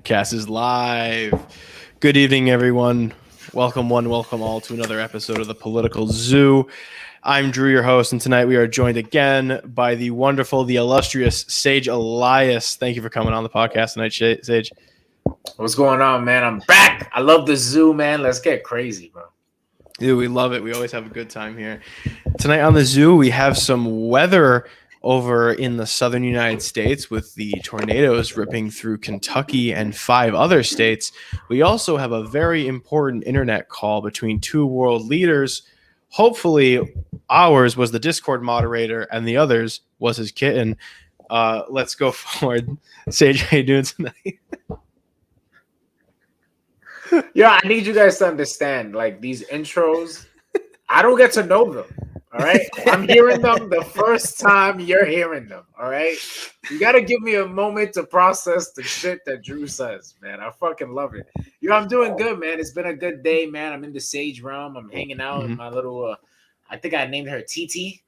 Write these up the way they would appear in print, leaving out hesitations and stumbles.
Podcast is live. Good evening, everyone. Welcome one, welcome all to another episode of the Political Zoo. I'm Drew, your host, and tonight we are joined again by the wonderful, the illustrious Sage Elias. Thank you for coming on the podcast tonight, Sage. What's going on, man? I'm back. I love the zoo, man. Let's get crazy, bro. Dude, we love it. We always have a good time here. Tonight on the zoo, we have some weather over in the southern United States with the tornadoes ripping through Kentucky and 5 other states. We also have a very important internet call between 2 world leaders. Hopefully, ours was the Discord moderator and the others was his kitten. Let's go forward. Sage, how you doing tonight? Yeah, I need you guys to understand, like, these intros, I don't get to know them. All right, I'm hearing them the first time you're hearing them. All right, you got to give me a moment to process the shit that Drew says, man. I fucking love it. I'm doing good, man. It's been a good day, man. I'm in the Sage realm. I'm hanging out in my little, I think I named her TT.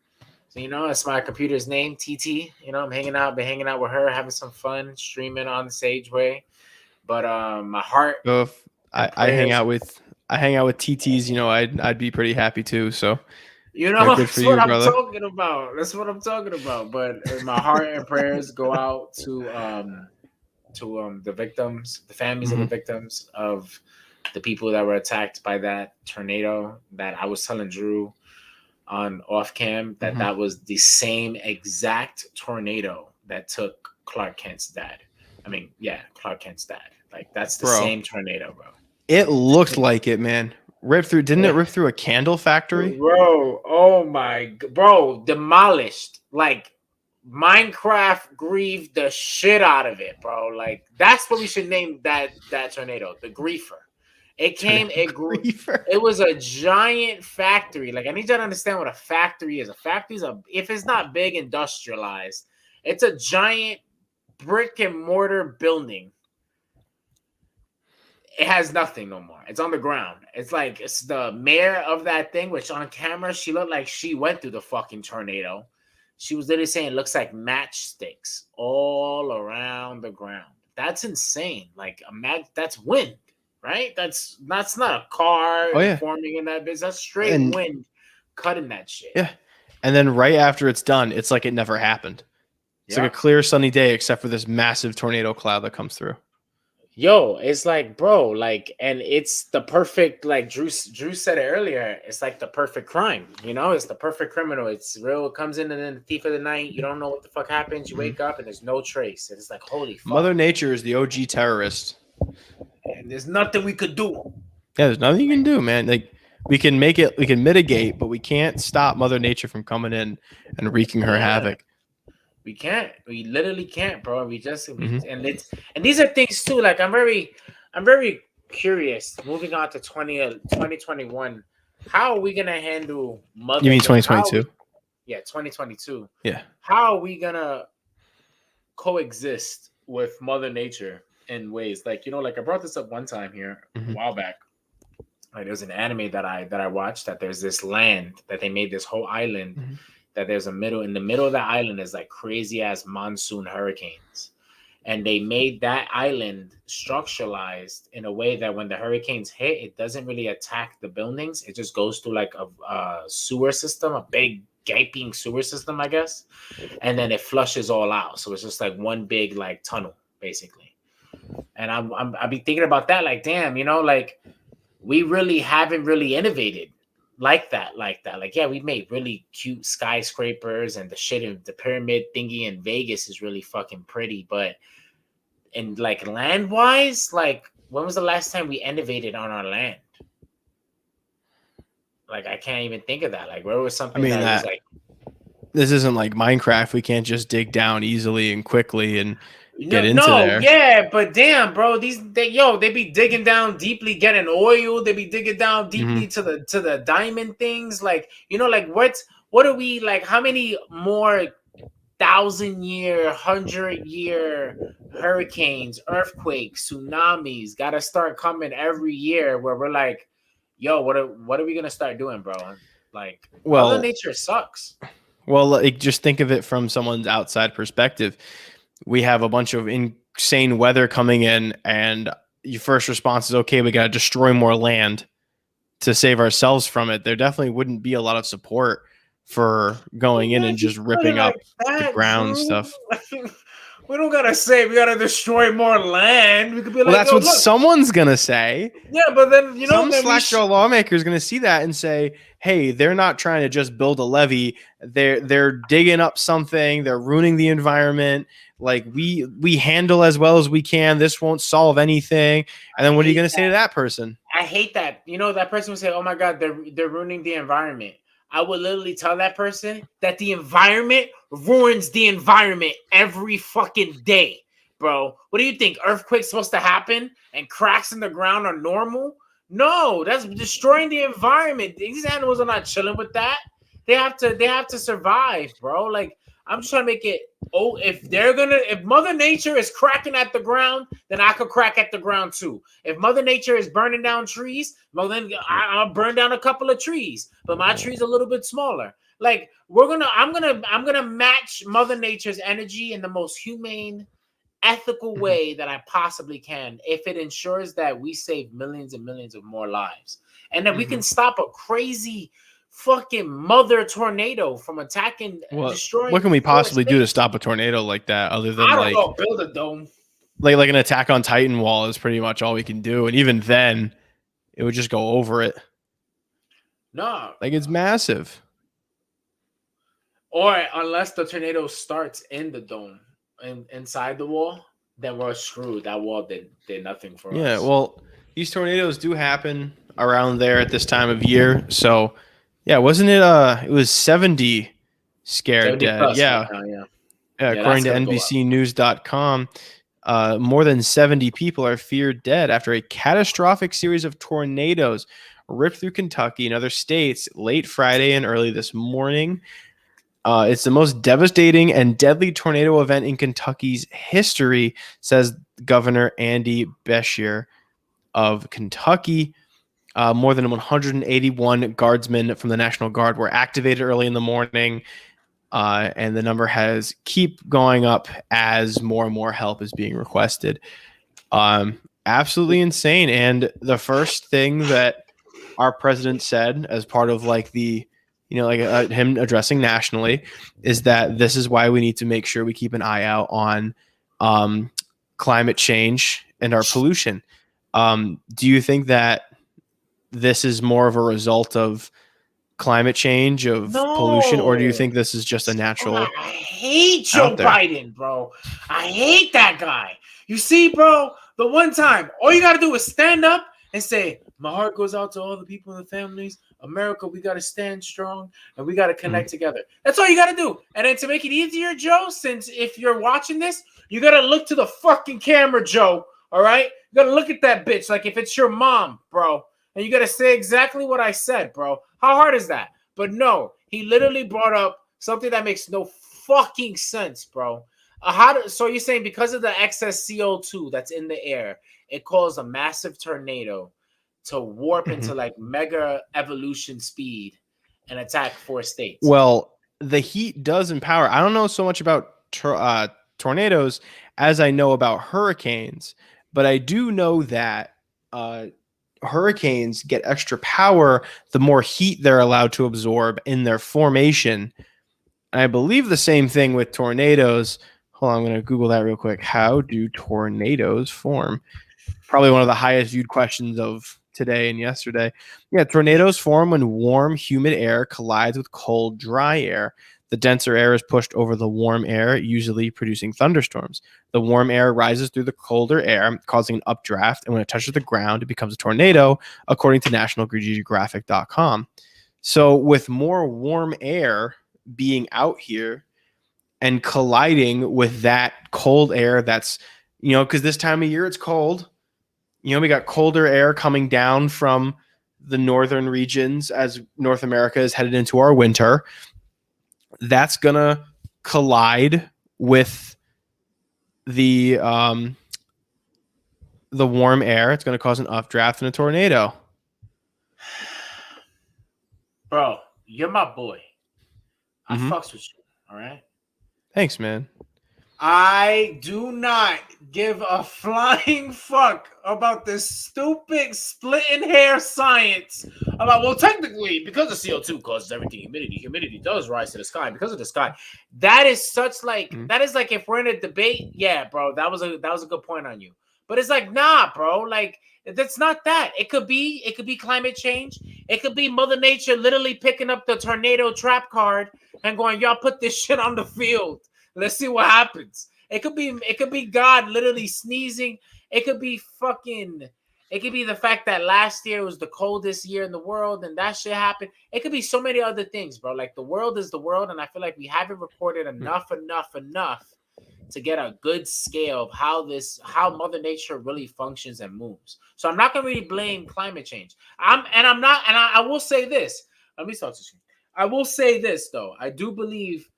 So, that's my computer's name, TT. I'm been hanging out with her, having some fun, streaming on the Sage way. But my heart. So if I hang out with TTs, I'd be pretty happy too. So. That's what I'm talking about. That's what I'm talking about. But my heart and prayers go out to the victims, the families of the victims of the people that were attacked by that tornado. That I was telling Drew on off cam that was the same exact tornado that took Clark Kent's dad. Clark Kent's dad. Like that's the same tornado, bro. It looked like it, man. Didn't it rip through a candle factory? Bro, oh my, bro, demolished. Like, Minecraft grieved the shit out of it, bro. Like, that's what we should name that tornado, the griefer. It was a giant factory. Like, I need you to understand what a factory is. A factory is if it's not big industrialized, it's a giant brick and mortar building. It has nothing no more. It's on the ground. It's the mayor of that thing, which on camera, she looked like she went through the fucking tornado. She was literally saying it looks like matchsticks all around the ground. That's insane. Like, that's wind, right? That's not a car forming in that business. That's straight wind cutting that shit. Yeah. And then right after it's done, it's like it never happened. It's like a clear sunny day, except for this massive tornado cloud that comes through. Yo, it's like, bro, like, and it's the perfect, like Drew said it earlier, it's like the perfect crime, it's the perfect criminal. It's real, it comes in and then the thief of the night, you don't know what the fuck happens, you wake up and there's no trace. And it's like, holy fuck. Mother Nature is the OG terrorist. And there's nothing we could do. Yeah, there's nothing you can do, man. Like, we can mitigate, but we can't stop Mother Nature from coming in and wreaking her havoc. We can't. We literally can't, bro. And these are things too. Like I'm very curious. Moving on to 2021, how are we gonna handle Mother? You mean 2022? Yeah, 2022. Yeah. How are we gonna coexist with Mother Nature in ways like like I brought this up one time here a while back. Like there's an anime that I watched that there's this land that they made this whole island. That there's in the middle of the island is like crazy ass monsoon hurricanes. And they made that island structuralized in a way that when the hurricanes hit, it doesn't really attack the buildings. It just goes through like a sewer system, a big gaping sewer system, I guess. And then it flushes all out. So it's just like one big like tunnel, basically. And I'll be thinking about that, like, damn, like we really haven't really innovated. Like that. Like, yeah, we made really cute skyscrapers and the shit in the pyramid thingy in Vegas is really fucking pretty. But in like land wise, like when was the last time we innovated on our land? Like, I can't even think of that. Like, where was something that was like, this isn't like Minecraft. We can't just dig down easily and quickly and get into there. Yeah, but damn, bro, they be digging down deeply, getting oil. They be digging down deeply to the diamond things. Like, like what are we like? How many more 1,000-year, 100-year hurricanes, earthquakes, tsunamis gotta start coming every year? Where we're like, yo, what are we gonna start doing, bro? Like, Mother Nature sucks. Well, like, just think of it from someone's outside perspective. We have a bunch of insane weather coming in, and your first response is, okay, we got to destroy more land to save ourselves from it, there definitely wouldn't be a lot of support for going in and just ripping up the ground stuff. We don't gotta say we gotta destroy more land. We could be well, like, that's what someone's gonna say. Yeah, but then some slack-jaw lawmaker is gonna see that and say, "Hey, they're not trying to just build a levee. They're digging up something. They're ruining the environment. Like we handle as well as we can. This won't solve anything." And then what are you gonna say to that person? I hate that. That person would say, "Oh my God, they're ruining the environment." I would literally tell that person that the environment ruins the environment every fucking day, bro. What do you think? Earthquakes supposed to happen and cracks in the ground are normal? No, that's destroying the environment. These animals are not chilling with that. They have to survive, bro. Like, I'm just trying to make it. Oh, if Mother Nature is cracking at the ground, then I could crack at the ground too. If Mother Nature is burning down trees, well then I'll burn down a couple of trees, but my tree's a little bit smaller. Like I'm gonna match Mother Nature's energy in the most humane, ethical way that I possibly can, if it ensures that we save millions and millions of more lives, and that we can stop a crazy fucking mother tornado from attacking and destroying. What can we possibly do to stop a tornado like that other than build a dome? Like an Attack on Titan wall is pretty much all we can do, and even then it would just go over it. No, like it's massive. Or unless the tornado starts in the dome and inside the wall, then we're screwed. That wall did nothing for us. Yeah, well, these tornadoes do happen around there at this time of year, so yeah, wasn't it? It was 70 scared 70 dead. Yeah. Right now, yeah. According to NBCnews.com, more than 70 people are feared dead after a catastrophic series of tornadoes ripped through Kentucky and other states late Friday and early this morning. It's the most devastating and deadly tornado event in Kentucky's history, says Governor Andy Beshear of Kentucky. More than 181 guardsmen from the National Guard were activated early in the morning, and the number has keep going up as more and more help is being requested. Absolutely insane. And the first thing that our president said as part of him addressing nationally is that this is why we need to make sure we keep an eye out on climate change and our pollution. Do you think that this is more of a result of climate change, of pollution, or do you think this is just a natural? I hate Joe Biden, bro. I hate that guy. You see, bro, the one time, all you got to do is stand up and say, my heart goes out to all the people and the families. America, we got to stand strong and we got to connect together. That's all you got to do. And then to make it easier, Joe, since if you're watching this, you got to look to the fucking camera, Joe. All right? You got to look at that bitch like if it's your mom, bro. And you got to say exactly what I said, bro. How hard is that? But no, he literally brought up something that makes no fucking sense, bro. So you're saying because of the excess CO2 that's in the air, it caused a massive tornado to warp into like mega evolution speed and attack 4 states? Well, the heat does empower. I don't know so much about tornadoes as I know about hurricanes, but I do know that hurricanes get extra power the more heat they're allowed to absorb in their formation. I believe the same thing with tornadoes. Hold on, I'm going to Google that real quick. How do tornadoes form? Probably one of the highest viewed questions of today and yesterday. Yeah, tornadoes form when warm, humid air collides with cold, dry air. The denser air is pushed over the warm air, usually producing thunderstorms. The warm air rises through the colder air, causing an updraft, and when it touches the ground, it becomes a tornado, according to NationalGeographic.com. So with more warm air being out here and colliding with that cold air that's, because this time of year it's cold. We got colder air coming down from the northern regions as North America is headed into our winter. That's going to collide with the warm air. It's going to cause an updraft and a tornado. Bro, you're my boy. I fucks with you, all right? Thanks, man. I do not give a flying fuck about this stupid splitting hair science about, well, technically, because of CO2 causes everything, humidity does rise to the sky because of the sky. That is such like, that is like, if we're in a debate, yeah, bro, that was a good point on you. But it's like, nah, bro, like, that's not that. It could be climate change. It could be Mother Nature literally picking up the tornado trap card and going, y'all put this shit on the field. Let's see what happens. It could be God literally sneezing. It could be the fact that last year was the coldest year in the world and that shit happened. It could be so many other things, bro. Like, the world is the world, and I feel like we haven't recorded enough to get a good scale of how Mother Nature really functions and moves. So I'm not gonna really blame climate change. I will say this. Let me start this. I will say this though. I do believe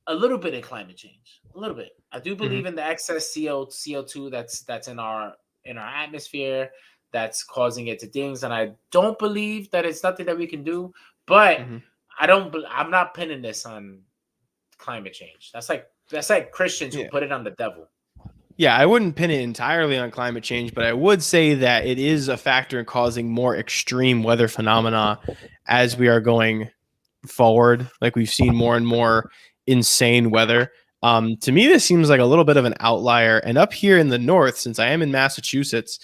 a little bit in climate change. A little bit. I do believe in the excess CO2 that's in our atmosphere that's causing it to things, and I don't believe that it's nothing that we can do. But I'm not pinning this on climate change. That's like Christians who put it on the devil. Yeah, I wouldn't pin it entirely on climate change, but I would say that it is a factor in causing more extreme weather phenomena as we are going forward. Like, we've seen more and more insane weather. To me, this seems like a little bit of an outlier. And up here in the north, since I am in Massachusetts,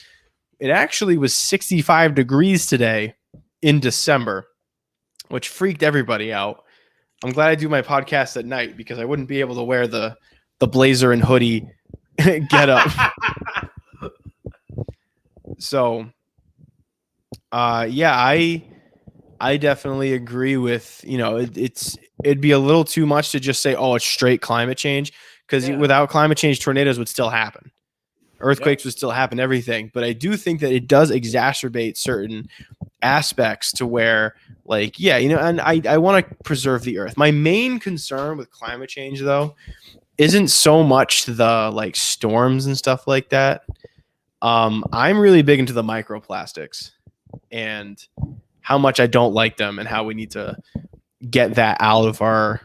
it actually was 65 degrees today in December, which freaked everybody out. I'm glad I do my podcast at night because I wouldn't be able to wear the blazer and hoodie get up. So, yeah, I definitely agree with, it'd be a little too much to just say, oh, it's straight climate change, because without climate change, tornadoes would still happen. Earthquakes would still happen, everything. But I do think that it does exacerbate certain aspects to where, like, and I want to preserve the earth. My main concern with climate change, though, isn't so much the, like, storms and stuff like that. I'm really big into the microplastics and how much I don't like them and how we need to get that out of our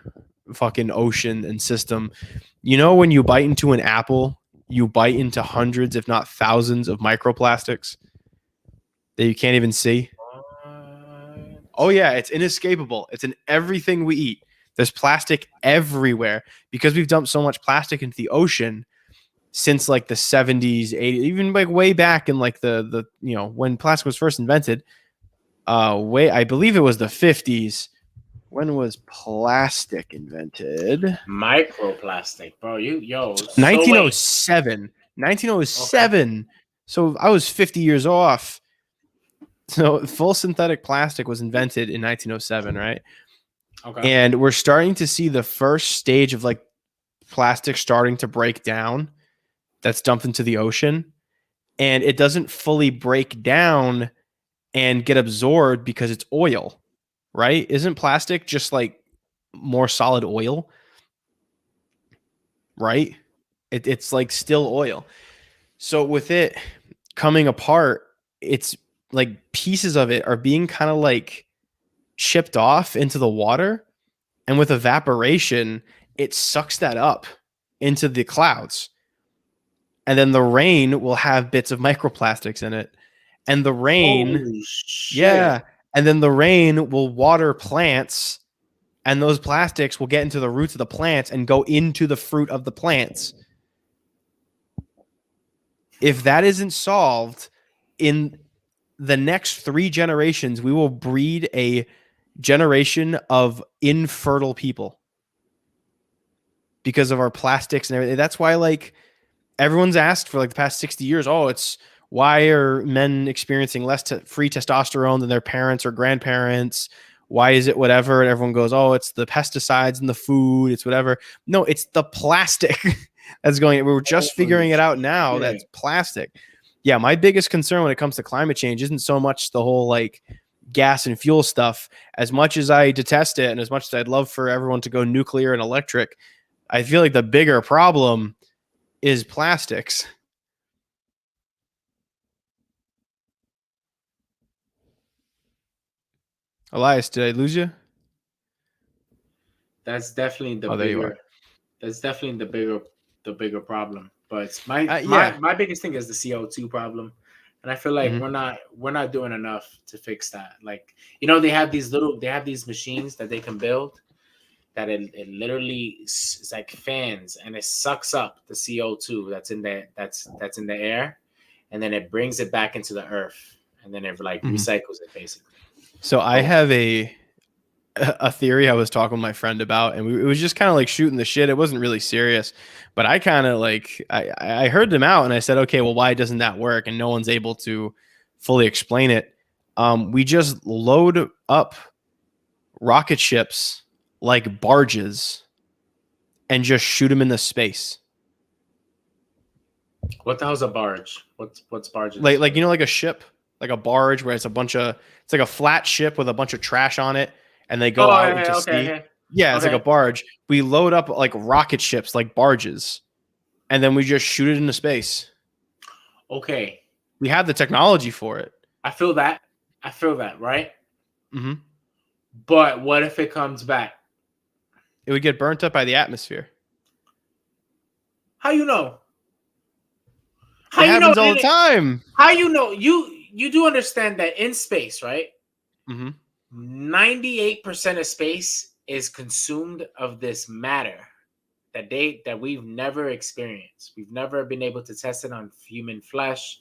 fucking ocean and system. When you bite into an apple, you bite into hundreds, if not thousands, of microplastics that you can't even see. Oh yeah, it's inescapable. It's in everything we eat. There's plastic everywhere because we've dumped so much plastic into the ocean since, like, the 70s, 80s, even, like, way back in, like, the when plastic was first invented. I believe it was the 50s. When was plastic invented? Microplastic, bro. 1907. 1907. Okay. So I was 50 years off. So full synthetic plastic was invented in 1907, right? Okay. And we're starting to see the first stage of, like, plastic starting to break down that's dumped into the ocean. And it doesn't fully break down and get absorbed because it's oil, right? Isn't plastic just, like, more solid oil? Right? It's like still oil. So with it coming apart, it's like pieces of it are being kind of, like, chipped off into the water. And with evaporation, it sucks that up into the clouds. And then the rain will have bits of microplastics in it. And the rain, and then the rain will water plants, and those plastics will get into the roots of the plants and go into the fruit of the plants. If that isn't solved, in the next 3 generations, we will breed a generation of infertile people because of our plastics and everything. That's why, like, everyone's asked for, like, the past 60 years, it's why are men experiencing less free testosterone than their parents or grandparents? Why is it whatever? And everyone goes, it's the pesticides in the food. It's whatever. No, it's the plastic that's going. We're just figuring it out now. That's plastic. Yeah, my biggest concern when it comes to climate change isn't so much the whole, like, gas and fuel stuff. As much as I detest it and as much as I'd love for everyone to go nuclear and electric, I feel like the bigger problem is plastics. Elias, did I lose you? That's definitely the bigger. That's definitely the bigger the bigger problem. But my Yeah. my biggest thing is the CO2 problem. And I feel like we're not doing enough to fix that. Like, they have these machines that they can build that it literally it's like fans, and it sucks up the CO2 that's in the air, and then it brings it back into the earth, and then it like recycles it basically. So I have a theory I was talking with my friend about, and it was just kind of like shooting the shit. It wasn't really serious, but I kind of like I heard them out, and I said, okay, well, why doesn't that work? And no one's able to fully explain it. We just load up rocket ships like barges and just shoot them into space. What the hell's a barge? What's barges? Like like a ship, like a barge where it's like a flat ship with a bunch of trash on it, and they go out into sea. Okay. Yeah, it's like a barge. We load up like rocket ships like barges, and then we just shoot it into space. Okay. We have the technology for it. I feel that, right? Mm-hmm. But what if it comes back? It would get burnt up by the atmosphere. How you know? It happens all the time. How you know? You do understand that in space, right? Mm-hmm. 98% of space is consumed of this matter that we've never experienced. We've never been able to test it on human flesh,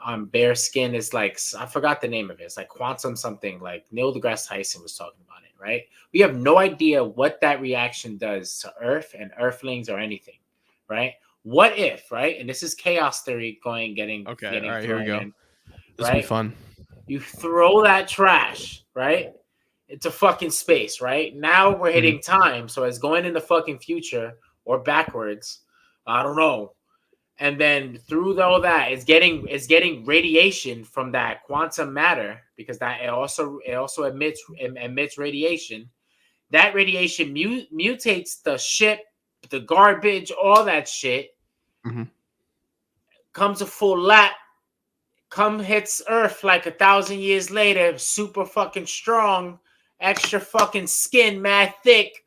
on bare skin. It's like, I forgot the name of it. It's like quantum something. Like Neil deGrasse Tyson was talking about it, right? We have no idea what that reaction does to Earth and Earthlings or anything, right? What if, right? And this is chaos theory getting All right, here we go. This will be fun. You throw that trash, right, into fucking space, right? Now we're hitting time, so it's going in the fucking future or backwards. I don't know. And then through all that, it's getting radiation from that quantum matter, because that it also emits radiation. That radiation mutates the ship, the garbage, all that shit. Comes a full lap, hits Earth like 1,000 years later, super fucking strong, extra fucking skin, mad thick.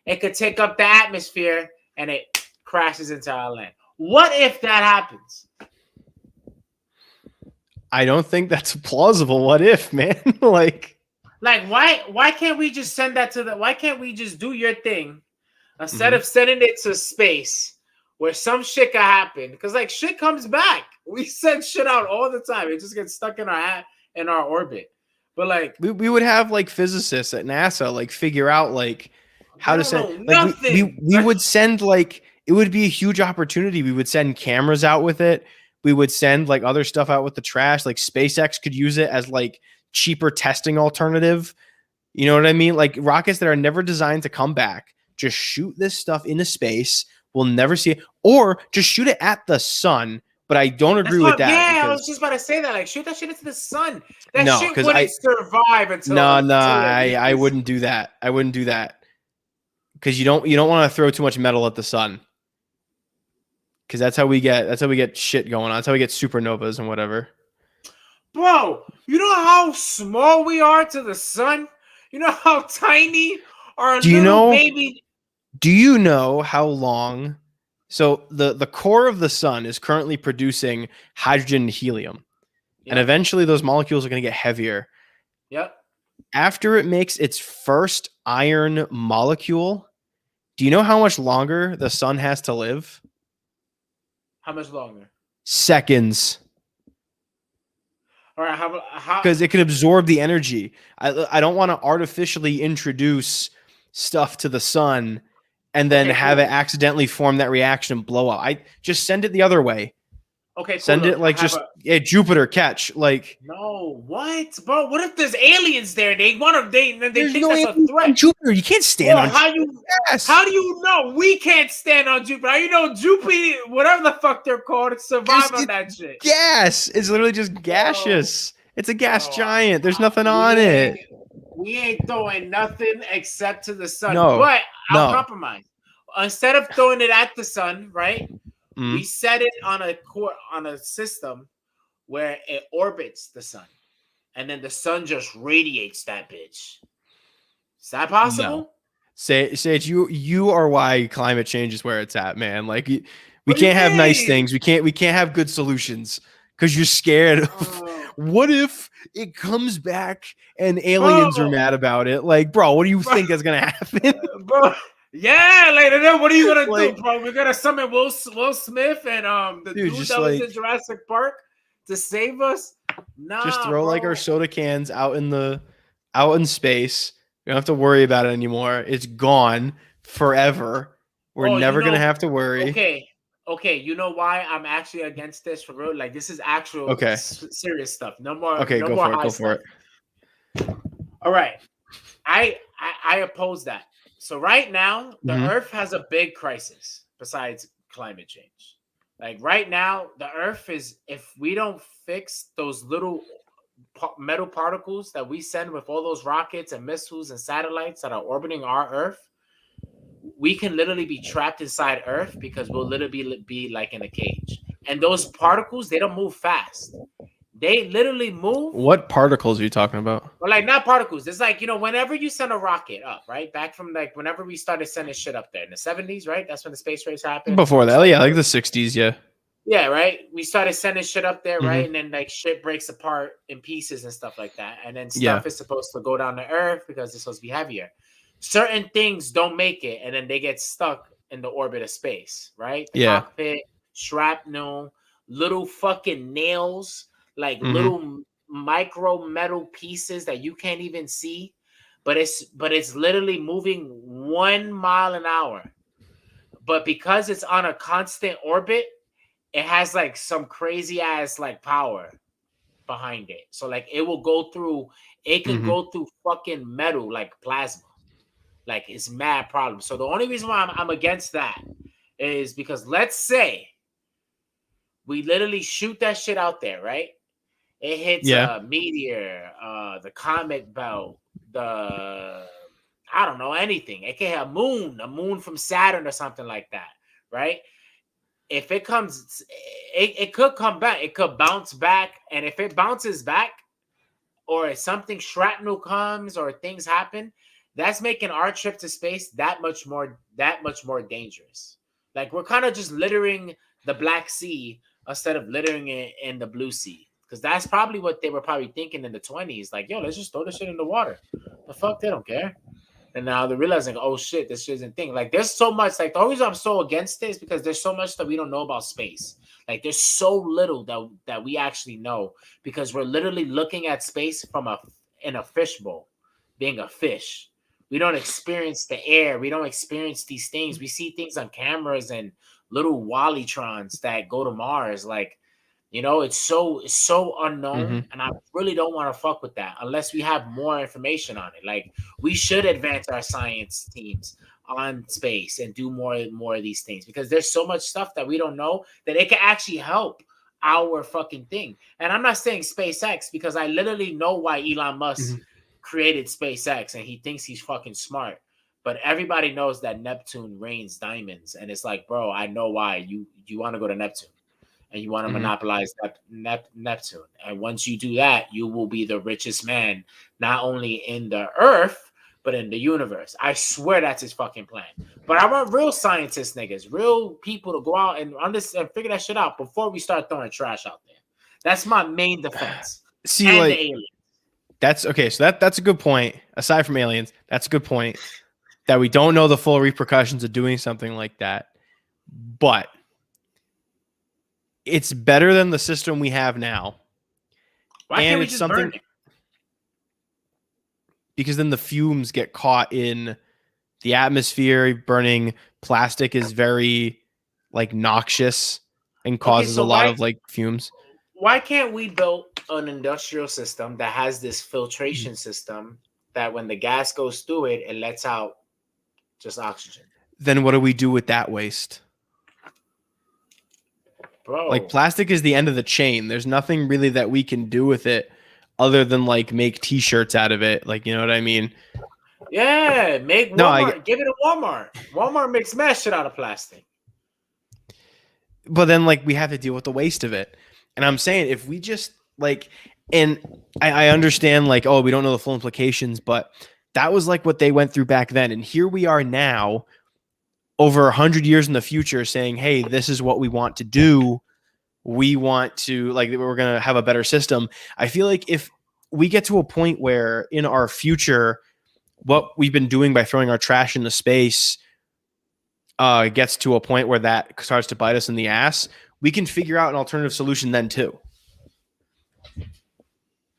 It could take up the atmosphere, and it crashes into our land. What if that happens? I don't think that's plausible. What if, man? like why can't we just send that why can't we just do your thing instead of sending it to space where some shit could happen? Because like shit comes back. We send shit out all the time. It just gets stuck in our orbit. But like we would have like physicists at NASA like figure out like how to send like we would send like, it would be a huge opportunity. We would send cameras out with it. We would send like other stuff out with the trash. Like SpaceX could use it as like cheaper testing alternative. You know what I mean? Like rockets that are never designed to come back. Just shoot this stuff into space. We'll never see it. Or just shoot it at the sun. But I don't agree with that. Yeah, I was just about to say that. Like, shoot that shit into the sun. That shit wouldn't survive until. I wouldn't do that. I wouldn't do that. Because you don't want to throw too much metal at the sun. Because that's how we get shit going on. That's how we get supernovas and whatever. Bro, you know how small we are to the sun? You know how tiny our little baby. Do you know how long? So the core of the sun is currently producing hydrogen and helium. Yep. And eventually those molecules are going to get heavier. Yep. After it makes its first iron molecule, do you know how much longer the sun has to live? How much longer? Seconds. All right, how? Because it can absorb the energy. I don't want to artificially introduce stuff to the sun and then have it accidentally form that reaction and blow up. I just send it the other way. Okay, cool. Send it like just Jupiter catch. Like no, what, bro? What if there's aliens there? They want to. They think that's a threat. Jupiter, you can't stand on. How do you know we can't stand on Jupiter? How you know Jupiter, whatever the fuck they're called, survive on that shit? Gas. It's literally just gaseous. It's a gas giant. There's nothing on it. We ain't throwing nothing except to the sun. No, but I'll compromise. Instead of throwing it at the sun, right? We set it on a system where it orbits the sun, and then the sun just radiates that bitch. Is that possible? Sage, you are why climate change is where it's at, man. Like we What do you can't have nice mean? things. We can't have good solutions because you're scared of Oh, what if it comes back and bro, aliens are mad about it. Like, bro, what do you bro, think is gonna happen? bro. Yeah, later then what are you gonna do, Like, bro? We're gonna summon Will Smith and the dude, dude just that was like in Jurassic Park to save us? just Nah, throw like our bro. soda cans out in space. We don't have to worry about it anymore. It's gone forever. We're Oh, you never gonna know, have to worry. okay, okay. You know why I'm actually against this for real? Like, this is actual Okay. serious stuff. Okay, No go more for it. high Go for stuff. it. All right, I oppose that. So right now, the Hmm. Earth has a big crisis besides climate change. Like right now, the Earth is, if we don't fix those little metal particles that we send with all those rockets and missiles and satellites that are orbiting our Earth, we can literally be trapped inside Earth because we'll literally be like in a cage. And those particles, they don't move fast. They literally move, What particles are you talking about? or like not particles. It's like, whenever you send a rocket up, right? Back from like whenever we started sending shit up there in the 70s, right? That's when the space race happened. Before We that, started yeah, like the 60s, yeah. Yeah, right. We started sending shit up there, right? Hmm. And then like shit breaks apart in pieces and stuff like that. And then Yeah. stuff is supposed to go down to Earth because it's supposed to be heavier. Certain things don't make it, and then they get stuck in the orbit of space, right? The Yeah. cockpit, shrapnel, little fucking nails, like Hmm. little micro metal pieces that you can't even see, but it's literally moving 1 mile an hour. But because it's on a constant orbit, it has like some crazy ass like power behind it. So like it can Hmm. go through fucking metal like plasma. Like it's mad problem. So the only reason why I'm against that is because let's say we literally shoot that shit out there, right? It hits Yeah. a meteor, the comet belt, the I don't know anything. It can have a moon from Saturn or something like that, right? If it comes, it could come back. It could bounce back, and if it bounces back, or if something shrapnel comes, or things happen, that's making our trip to space that much more dangerous. Like we're kind of just littering the Black Sea instead of littering it in the Blue Sea, because that's probably what they were probably thinking in the 20s. Like, yo, let's just throw this shit in the water. The fuck, they don't care. And now they're realizing, oh shit, this shit isn't thing. Like, there's so much. Like, the only reason I'm so against this is because there's so much that we don't know about space. Like, there's so little that we actually know, because we're literally looking at space from in a fishbowl, being a fish. We don't experience the air. We don't experience these things. We see things on cameras and little Wallytrons that go to Mars. Like, it's so Hmm. unknown, and I really don't want to fuck with that unless we have more information on it. Like, we should advance our science teams on space and do more of these things, because there's so much stuff that we don't know that it can actually help our fucking thing. And I'm not saying SpaceX, because I literally know why Elon Musk Hmm. created SpaceX, and he thinks he's fucking smart. But everybody knows that Neptune rains diamonds, and it's like, bro, I know why you want to go to Neptune and you want to Hmm. monopolize Neptune. And once you do that, you will be the richest man, not only in the earth, but in the universe. I swear that's his fucking plan. But I want real scientists, niggas, real people to go out and understand, figure that shit out before we start throwing trash out there. That's my main defense. See, And the like aliens. that's okay. So that's a good point. Aside from aliens, that's a good point that we don't know the full repercussions of doing something like that. But it's better than the system we have now. Why can't And we it's just burn something it? because then the fumes get caught in the atmosphere. Burning plastic is very like noxious and Okay, causes a so lot why of like fumes. why can't we build an industrial system that has this filtration system that when the gas goes through it, it lets out just oxygen? Then what do we do with that waste? Like Bro. plastic is the end of the chain. There's nothing really that we can do with it other than like make t-shirts out of it. Like, you know what I mean? Yeah, make No, I Walmart. Give it to Walmart. Walmart makes mad shit out of plastic. but then like we have to deal with the waste of it. And I'm saying if we just like and I understand like, oh, we don't know the full implications, but That was like what they went through back then. And here we are now, over 100 years in the future, saying, hey, this is what we want to do. We want to, like, we're going to have a better system. I feel like if we get to a point where in our future, what we've been doing by throwing our trash into space gets to a point where that starts to bite us in the ass, we can figure out an alternative solution then too.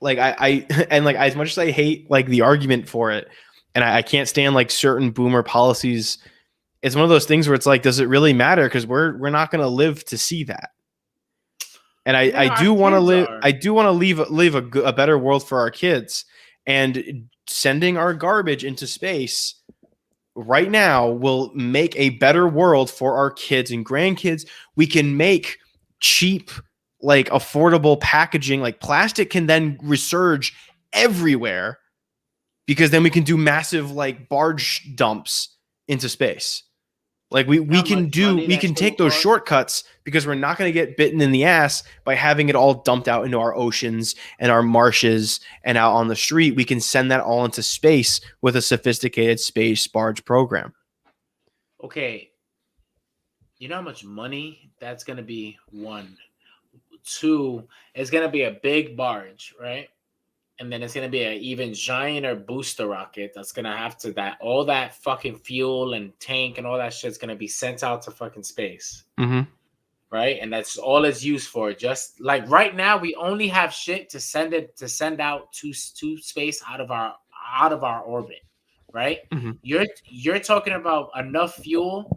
Like and like, as much as I hate like the argument for it, and I can't stand like certain boomer policies, it's one of those things where it's like, does it really matter? Because we're not going to live to see that. And I do want to live. I do want to live a better world for our kids. And sending our garbage into space right now will make a better world for our kids and grandkids. We can make cheap, like affordable packaging. Like plastic can then resurge everywhere because then we can do massive like barge dumps into space. Like we can take those shortcuts because we're not going to get bitten in the ass by having it all dumped out into our oceans and our marshes and out on the street. We can send that all into space with a sophisticated space barge program. Okay. You know how much money that's going to be? 1. 2, it's going to be a big barge, right? And then it's going to be an even gianter booster rocket that's going to have to all that fucking fuel and tank and all that shit's going to be sent out to fucking space. Mm-hmm. Right? And that's all it's used for. Just like right now, we only have shit to send out to space out of our orbit. Right? Mm-hmm. You're talking about enough fuel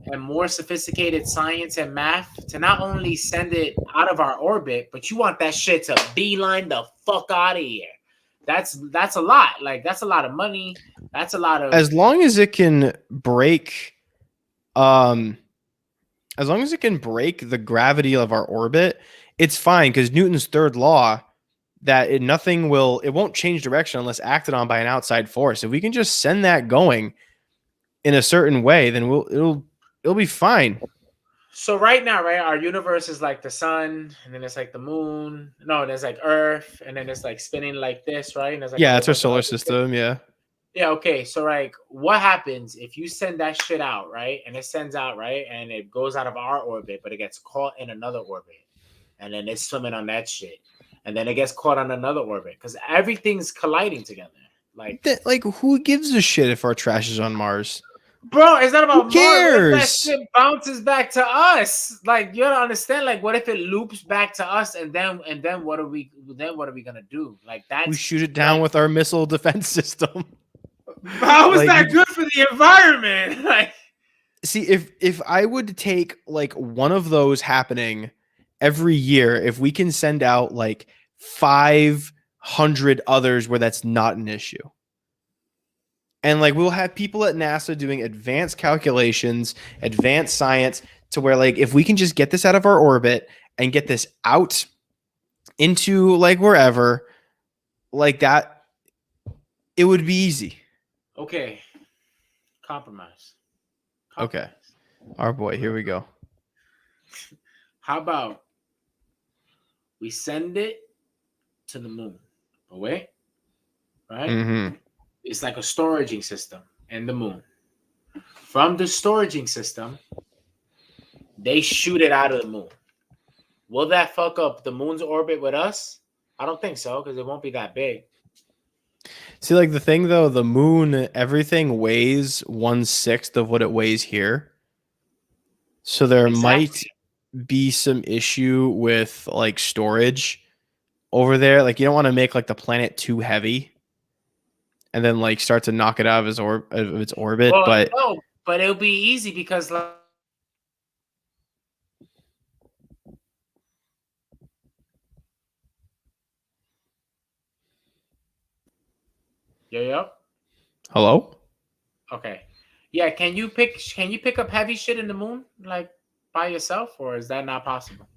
and more sophisticated science and math to not only send it out of our orbit, but you want that shit to beeline the fuck out of here. That's a lot. Like, that's a lot of money. That's a lot of... As long as it can break, the gravity of our orbit, it's fine, because Newton's third law, that it won't change direction unless acted on by an outside force. If we can just send that going in a certain way, then it'll be fine. So right now, right, our universe is like the sun, and then it's like the moon. No, there's like Earth, and then it's like spinning like this, right? And there's like that's our solar system. Yeah. Yeah. Okay. So like, what happens if you send that shit out, right? And it sends out, right, and it goes out of our orbit, but it gets caught in another orbit, and then it's swimming on that shit, and then it gets caught on another orbit because everything's colliding together. Like who gives a shit if our trash is on Mars? Bro, it's not about Who cares? Mars. That shit bounces back to us. Like, you don't understand. Like, what if it loops back to us, and then what are we gonna do? Like that. We shoot it down with our missile defense system. How is that good for the environment? Like, see, if I would take like one of those happening every year, if we can send out like 500 others where that's not an issue. And like, we'll have people at NASA doing advanced calculations, advanced science, to where like, if we can just get this out of our orbit and get this out into like wherever, like that, it would be easy. Okay. Compromise. Okay. Our boy, here we go. How about we send it to the moon? Away? Right? Mm-hmm. It's like a storaging system in the moon. From the storaging system, they shoot it out of the moon. Will that fuck up the moon's orbit with us? I don't think so, because it won't be that big. See, like the thing though, the moon, everything weighs 1/6 of what it weighs here. So there might be some issue with like storage over there. Like, you don't want to make like the planet too heavy and then like start to knock it out of its orbit. Well, but no, but it'll be easy because like, yo. Hello? Okay. Yeah, can you pick up heavy shit in the moon like by yourself, or is that not possible?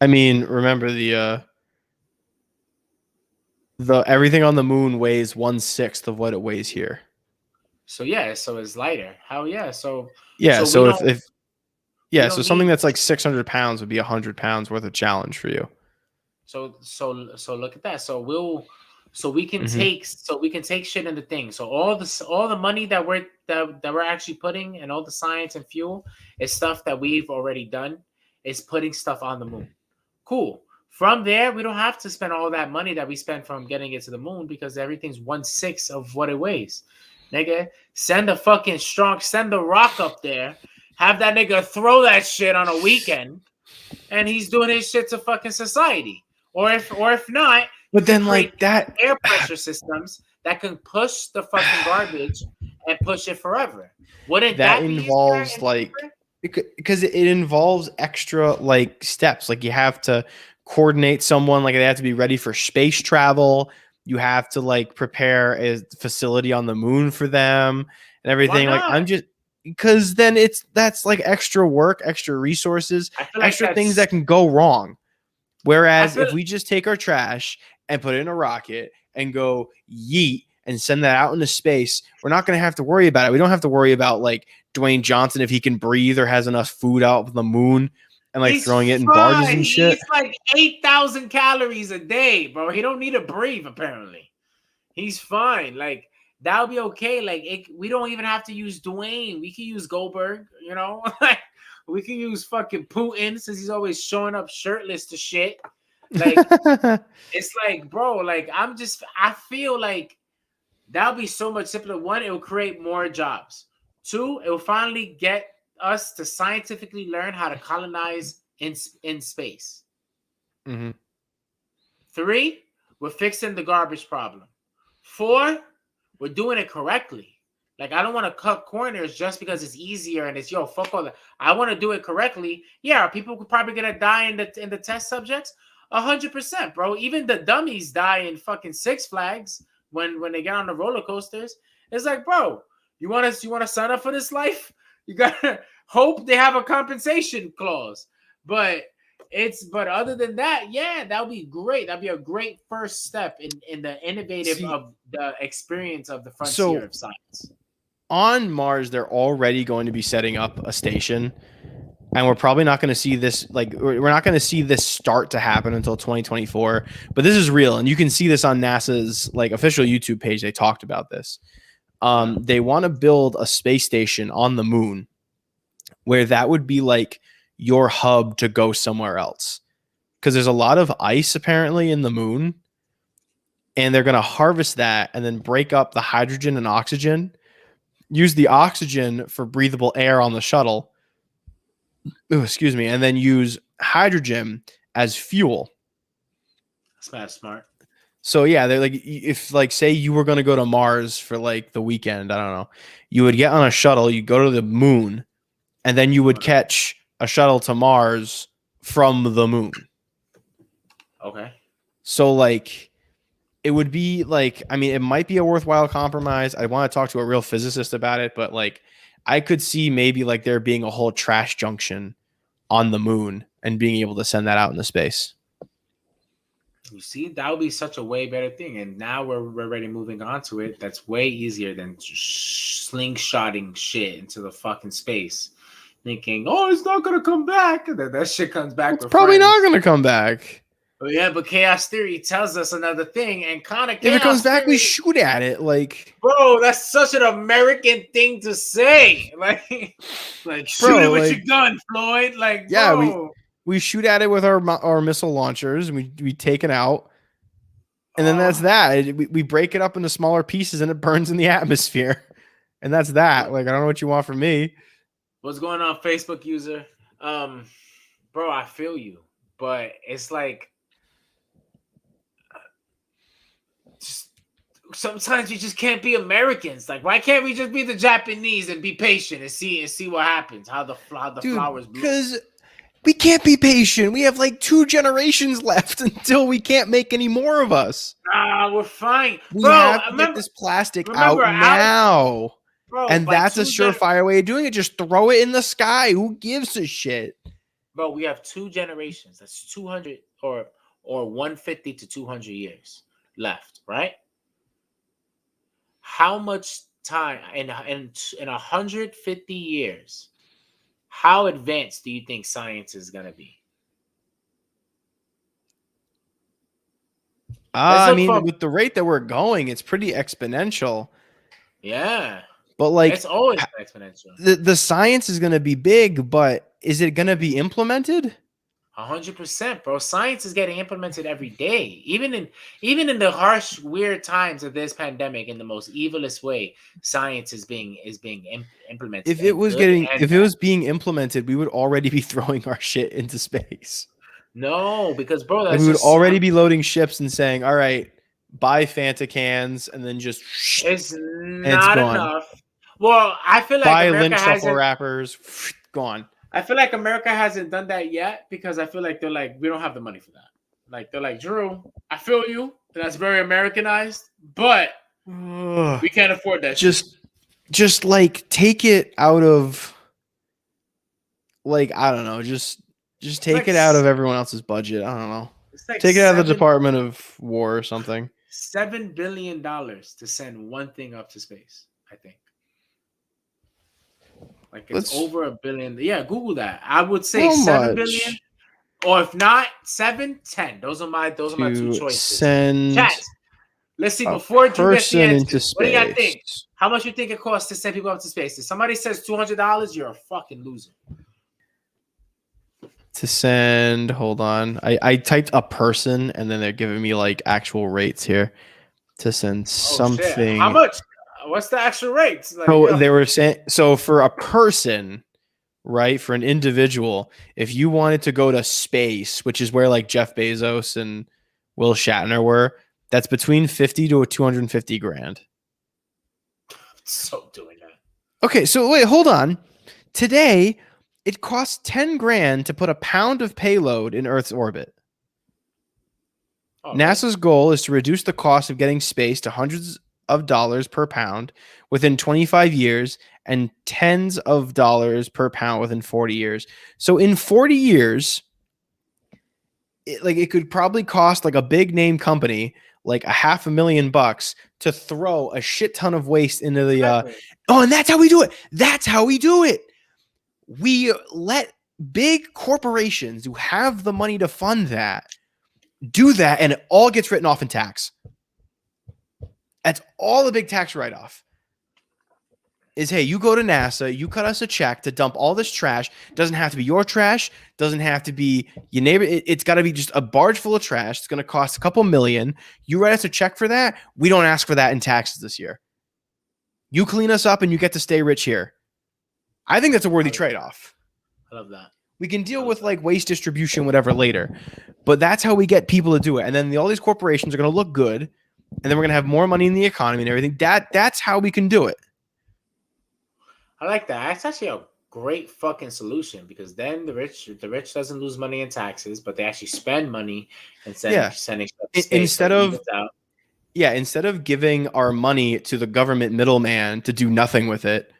I mean, remember the everything on the moon weighs 1/6 of what it weighs here. So yeah, so it's lighter. Hell yeah. So something that's like 600 pounds would be 100 pounds worth of challenge for you. So look at that. So so we can take shit in the thing. So all the money that we're actually putting, and all the science and fuel, is stuff that we've already done. Is putting stuff on the moon. Cool. From there, we don't have to spend all that money that we spent from getting it to the moon, because everything's 1/6 of what it weighs. Nigga, send the rock up there, have that nigga throw that shit on a weekend, and he's doing his shit to fucking society. Or if not, but then like that air pressure systems that can push the fucking garbage and push it forever. Wouldn't that involves like, because it involves extra like steps. Like you have to coordinate someone, like they have to be ready for space travel. You have to like prepare a facility on the moon for them and everything. Like I'm just, because then that's like extra work, extra resources, extra things that can go wrong. Whereas if we just take our trash and put it in a rocket and go yeet and send that out into space, we're not going to have to worry about it. We don't have to worry about like Dwayne Johnson, if he can breathe or has enough food out of the moon and like throwing it in barges and shit. He's like 8,000 calories a day, bro. He don't need to breathe, apparently. He's fine. Like, that'll be okay. Like, we don't even have to use Dwayne. We can use Goldberg, you know? Like, we can use fucking Putin, since he's always showing up shirtless to shit. Like, it's like, bro, like, I feel like that'll be so much simpler. One, it will create more jobs. Two, it will finally get us to scientifically learn how to colonize in space. Mm-hmm. 3, we're fixing the garbage problem. 4, we're doing it correctly. Like, I don't want to cut corners just because it's easier and it's fuck all that. I want to do it correctly. Yeah, are people probably gonna die in the test subjects? 100%, bro. Even the dummies die in fucking Six Flags when they get on the roller coasters. It's like, bro, you want to sign up for this life? You gotta hope they have a compensation clause. But other than that, yeah, that would be great. That'd be a great first step in the innovative of the experience of the frontier of science. On Mars, they're already going to be setting up a station, and we're probably not going to see this. Like, we're not going to see this start to happen until 2024. But this is real, and you can see this on NASA's like official YouTube page. They talked about this. They want to build a space station on the moon, where that would be like your hub to go somewhere else, because there's a lot of ice apparently in the moon, and they're going to harvest that and then break up the hydrogen and oxygen, use the oxygen for breathable air on the shuttle. Ooh, excuse me. And then use hydrogen as fuel. That's smart. So yeah, they're like, if like, say you were going to go to Mars for like the weekend, I don't know, you would get on a shuttle, you go to the moon, and then you would catch a shuttle to Mars from the moon. Okay. So like, it would be like, I mean, it might be a worthwhile compromise. I want to talk to a real physicist about it, but like, I could see maybe like there being a whole trash junction on the moon and being able to send that out into space. You see, that would be such a way better thing. And now we're already moving on to it. That's way easier than slingshotting shit into the fucking space, thinking, oh, it's not going to come back. And then that shit comes back. It's probably not going to come back. But yeah, but chaos theory tells us another thing, and kind of if it comes back, we shoot at it. Like, bro, that's such an American thing to say. Like shoot it with your gun, Floyd. Like, yeah, bro. we shoot at it with our missile launchers, and we take it out, and then that's that. We break it up into smaller pieces, and it burns in the atmosphere, and that's that. Like, I don't know what you want from me. What's going on, Facebook user? Bro, I feel you, but it's like, sometimes we just can't be Americans. Like, why can't we just be the Japanese and be patient and see what happens? How the flowers bloom? Because we can't be patient. We have like 2 generations left until we can't make any more of us. Nah, we're fine. We have to get this plastic out now. Bro, and that's a surefire way of doing it. Just throw it in the sky. Who gives a shit? Bro, we have 2 generations. That's 200 or 150 to 200 years left, right? How much time in 150 years, how advanced do you think science is going to be? Let's I look mean, for with the rate that we're going, it's pretty exponential. yeah. But like It's always exponential. the science is going to be big, but is it going to be implemented? 100%, bro. Science is getting implemented every day, even in the harsh, weird times of this pandemic. In the most evilest way, science is being implemented, and good and If it bad. was being implemented, we would already be throwing our shit into space. No, because bro, Like that's we would just already be loading ships and saying, "All right, buy Fanta cans," and then just it's and it's not gone. enough. Well, I feel like Buy America lint truffle hasn't. wrappers, gone. I feel like America hasn't done that yet because I feel like they're like we don't have the money for that. Like they're like Drew, I feel you. That's very Americanized, but Ugh. we can't afford that shit. Just like take it out of like I don't know, just It's take like it out of everyone else's budget. I don't know. it's like Take it out of the seven Department of War or something. $7 billion to send one thing up to space. I think like it's Let's over $1 billion. Yeah, Google that. I would say how 7 billion, much or if not 7, 10. Those are my two to choices. send Chat. Let's see. a Before Drew gets the person into answers, what do you guys think? space? How much you think it costs to send people up to space? If somebody says $200, you're a fucking loser. To send, hold on. I typed a person and then they're giving me like actual rates here to send Oh shit! How something. much? What's the actual rates? Like, So they were saying, so for a person, right, for an individual, if you wanted to go to space, which is where like Jeff Bezos and Will Shatner were, that's between 50 to 250 grand. so doing that. Okay, so wait, hold on. Today, it costs 10 grand to put a pound of payload in Earth's orbit. Oh, NASA's goal is to reduce the cost of getting space to hundreds of dollars per pound within 25 years and tens of dollars per pound within 40 years. So in 40 years, it could probably cost like a big name company like $500,000 to throw a shit ton of waste into the and that's how we do it. That's how we do it. We let big corporations who have the money to fund that do that, and it all gets written off in tax. That's all the big tax write-off is, hey, you go to NASA, you cut us a check to dump all this trash. Doesn't have to be your trash. Doesn't have to be your neighbor. It's got to be just a barge full of trash. It's going to cost a couple million. You write us a check for that. We don't ask for that in taxes this year. You clean us up and you get to stay rich here. I think that's a worthy trade-off. I love that. We can deal with like waste distribution, whatever, later. But that's how we get people to do it. And then all these corporations are going to look good. And then we're going to have more money in the economy and everything. That's how we can do it. I like that. That's actually a great fucking solution because then the rich doesn't lose money in taxes, but they actually spend money and sending stuff to space. Instead of giving our money to the government middleman to do nothing with it,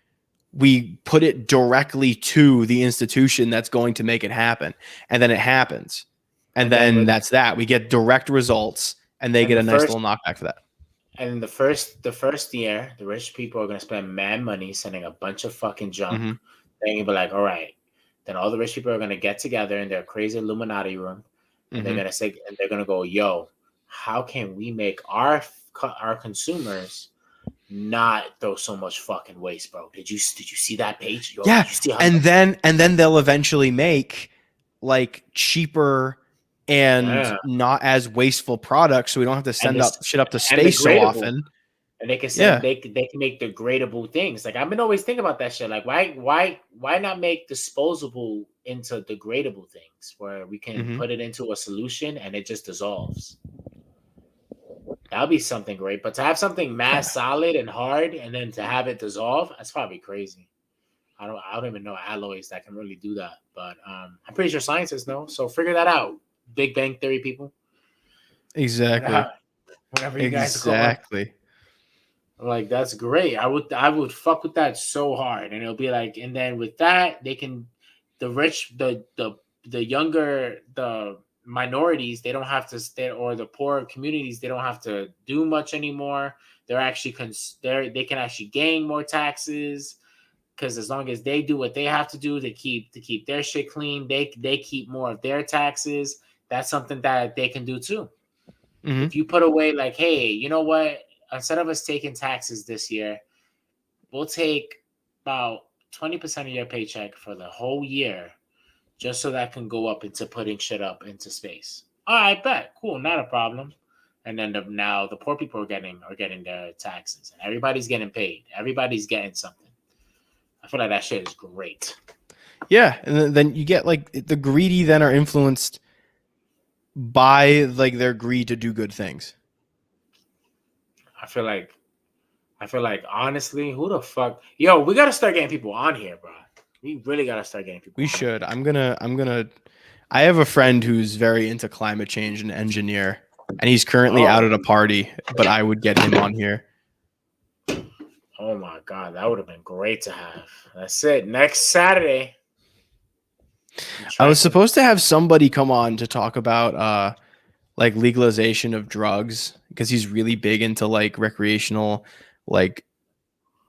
we put it directly to the institution that's going to make it happen. And then it happens. And then that's that. We get direct results and they get a nice little knockback for that. And the first year, the rich people are going to spend mad money sending a bunch of fucking junk. Mm-hmm. They're going to be like, all right. Then all the rich people are going to get together in their crazy Illuminati room. And they're going to say, and they're going to go, yo, how can we make our consumers not throw so much fucking waste, bro? Did you see that page? Yo, yeah. Did you see how and then they'll eventually make like cheaper and not as wasteful products, so we don't have to send shit up to space so often. And they can send, they can make degradable things. Like I've been always thinking about that shit. Like why not make disposable into degradable things where we can put it into a solution and it just dissolves. That'll be something great. But to have something mass solid and hard and then to have it dissolve, that's probably crazy. I don't even know alloys that can really do that. But I'm pretty sure scientists know. So figure that out. Big Bang Theory people. Exactly. Whatever you guys call it. Like that's great. I would fuck with that so hard. And it'll be like, and then with that, they can the rich, the younger, the minorities, they don't have to stay, or the poor communities, they don't have to do much anymore. They're actually they can actually gain more taxes because as long as they do what they have to do to keep their shit clean, they keep more of their taxes. That's something that they can do too. If you put away like, hey, you know what? Instead of us taking taxes this year, we'll take about 20% of your paycheck for the whole year, just so that can go up into putting shit up into space. All right, bet, cool, not a problem. And then now the poor people are getting their taxes, and everybody's getting paid. Everybody's getting something. I feel like that shit is great. Yeah, and then you get like the greedy then are influenced by like their greed to do good things. I feel like honestly, who the fuck? Yo, we gotta start getting people on here, bro. We really gotta start getting people. We should. I'm gonna. I have a friend who's very into climate change, an engineer, and he's currently out at a party. But I would get him on here. Oh my god, that would have been great to have. That's it. Next Saturday. I was supposed to have somebody come on to talk about like legalization of drugs, because he's really big into like recreational like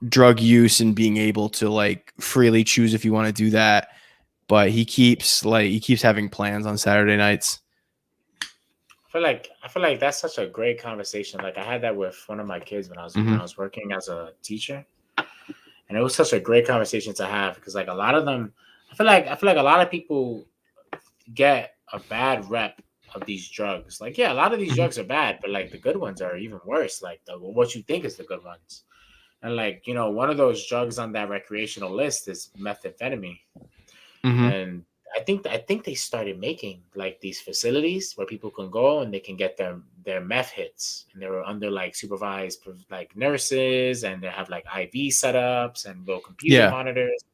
drug use and being able to like freely choose if you want to do that. But he keeps having plans on Saturday nights. I feel like that's such a great conversation. Like I had that with one of my kids when I was working as a teacher, and it was such a great conversation to have, because like a lot of them, I feel like a lot of people get a bad rep of these drugs. Like, yeah, a lot of these drugs are bad, but like the good ones are even worse. Like what you think is the good ones. And like, you know, one of those drugs on that recreational list is methamphetamine. And I think they started making like these facilities where people can go and they can get their meth hits, and they were under like supervised like nurses, and they have like IV setups and little computer monitors.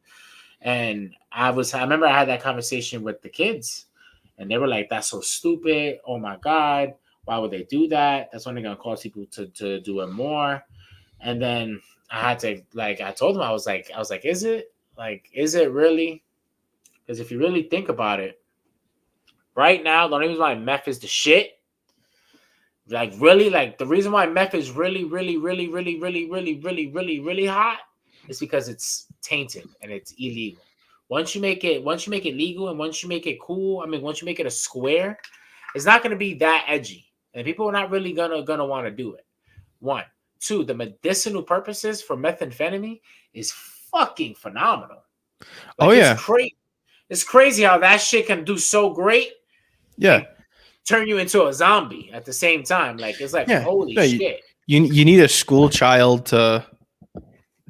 And I remember I had that conversation with the kids, and they were like, "That's so stupid! Oh my god, why would they do that? That's only gonna cause people to do it more." And then I had to I told them, I was like, is it really? Because if you really think about it, right now, the only reason why meth is the shit, like really, like the reason why meth is really, really, really, really, really, really, really, really, really hot is because it's tainted and it's illegal. Once you make it legal, and once you make it cool, I mean, once you make it a square, it's not gonna be that edgy, and people are not really gonna want to do it. 1, 2, the medicinal purposes for methamphetamine is fucking phenomenal. Like, it's crazy. It's crazy how that shit can do so great. Yeah. Turn you into a zombie at the same time. Like, it's like, holy shit. You need a school child to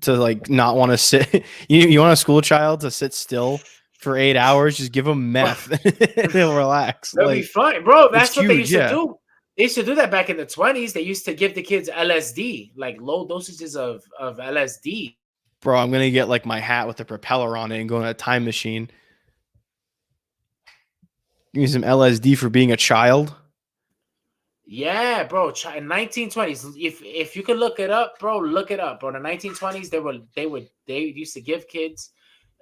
like not want to sit. You want a school child to sit still for 8 hours. Just give them meth and they'll relax. That'll be fun, bro. That's what they used to do. They used to do that back in the 1920s. They used to give the kids LSD, like low dosages of LSD. Bro, I'm gonna get like my hat with a propeller on it and go in a time machine. Give me some LSD for being a child. Yeah, bro. In 1920s, if you could look it up, bro, look it up, bro. In the 1920s, they used to give kids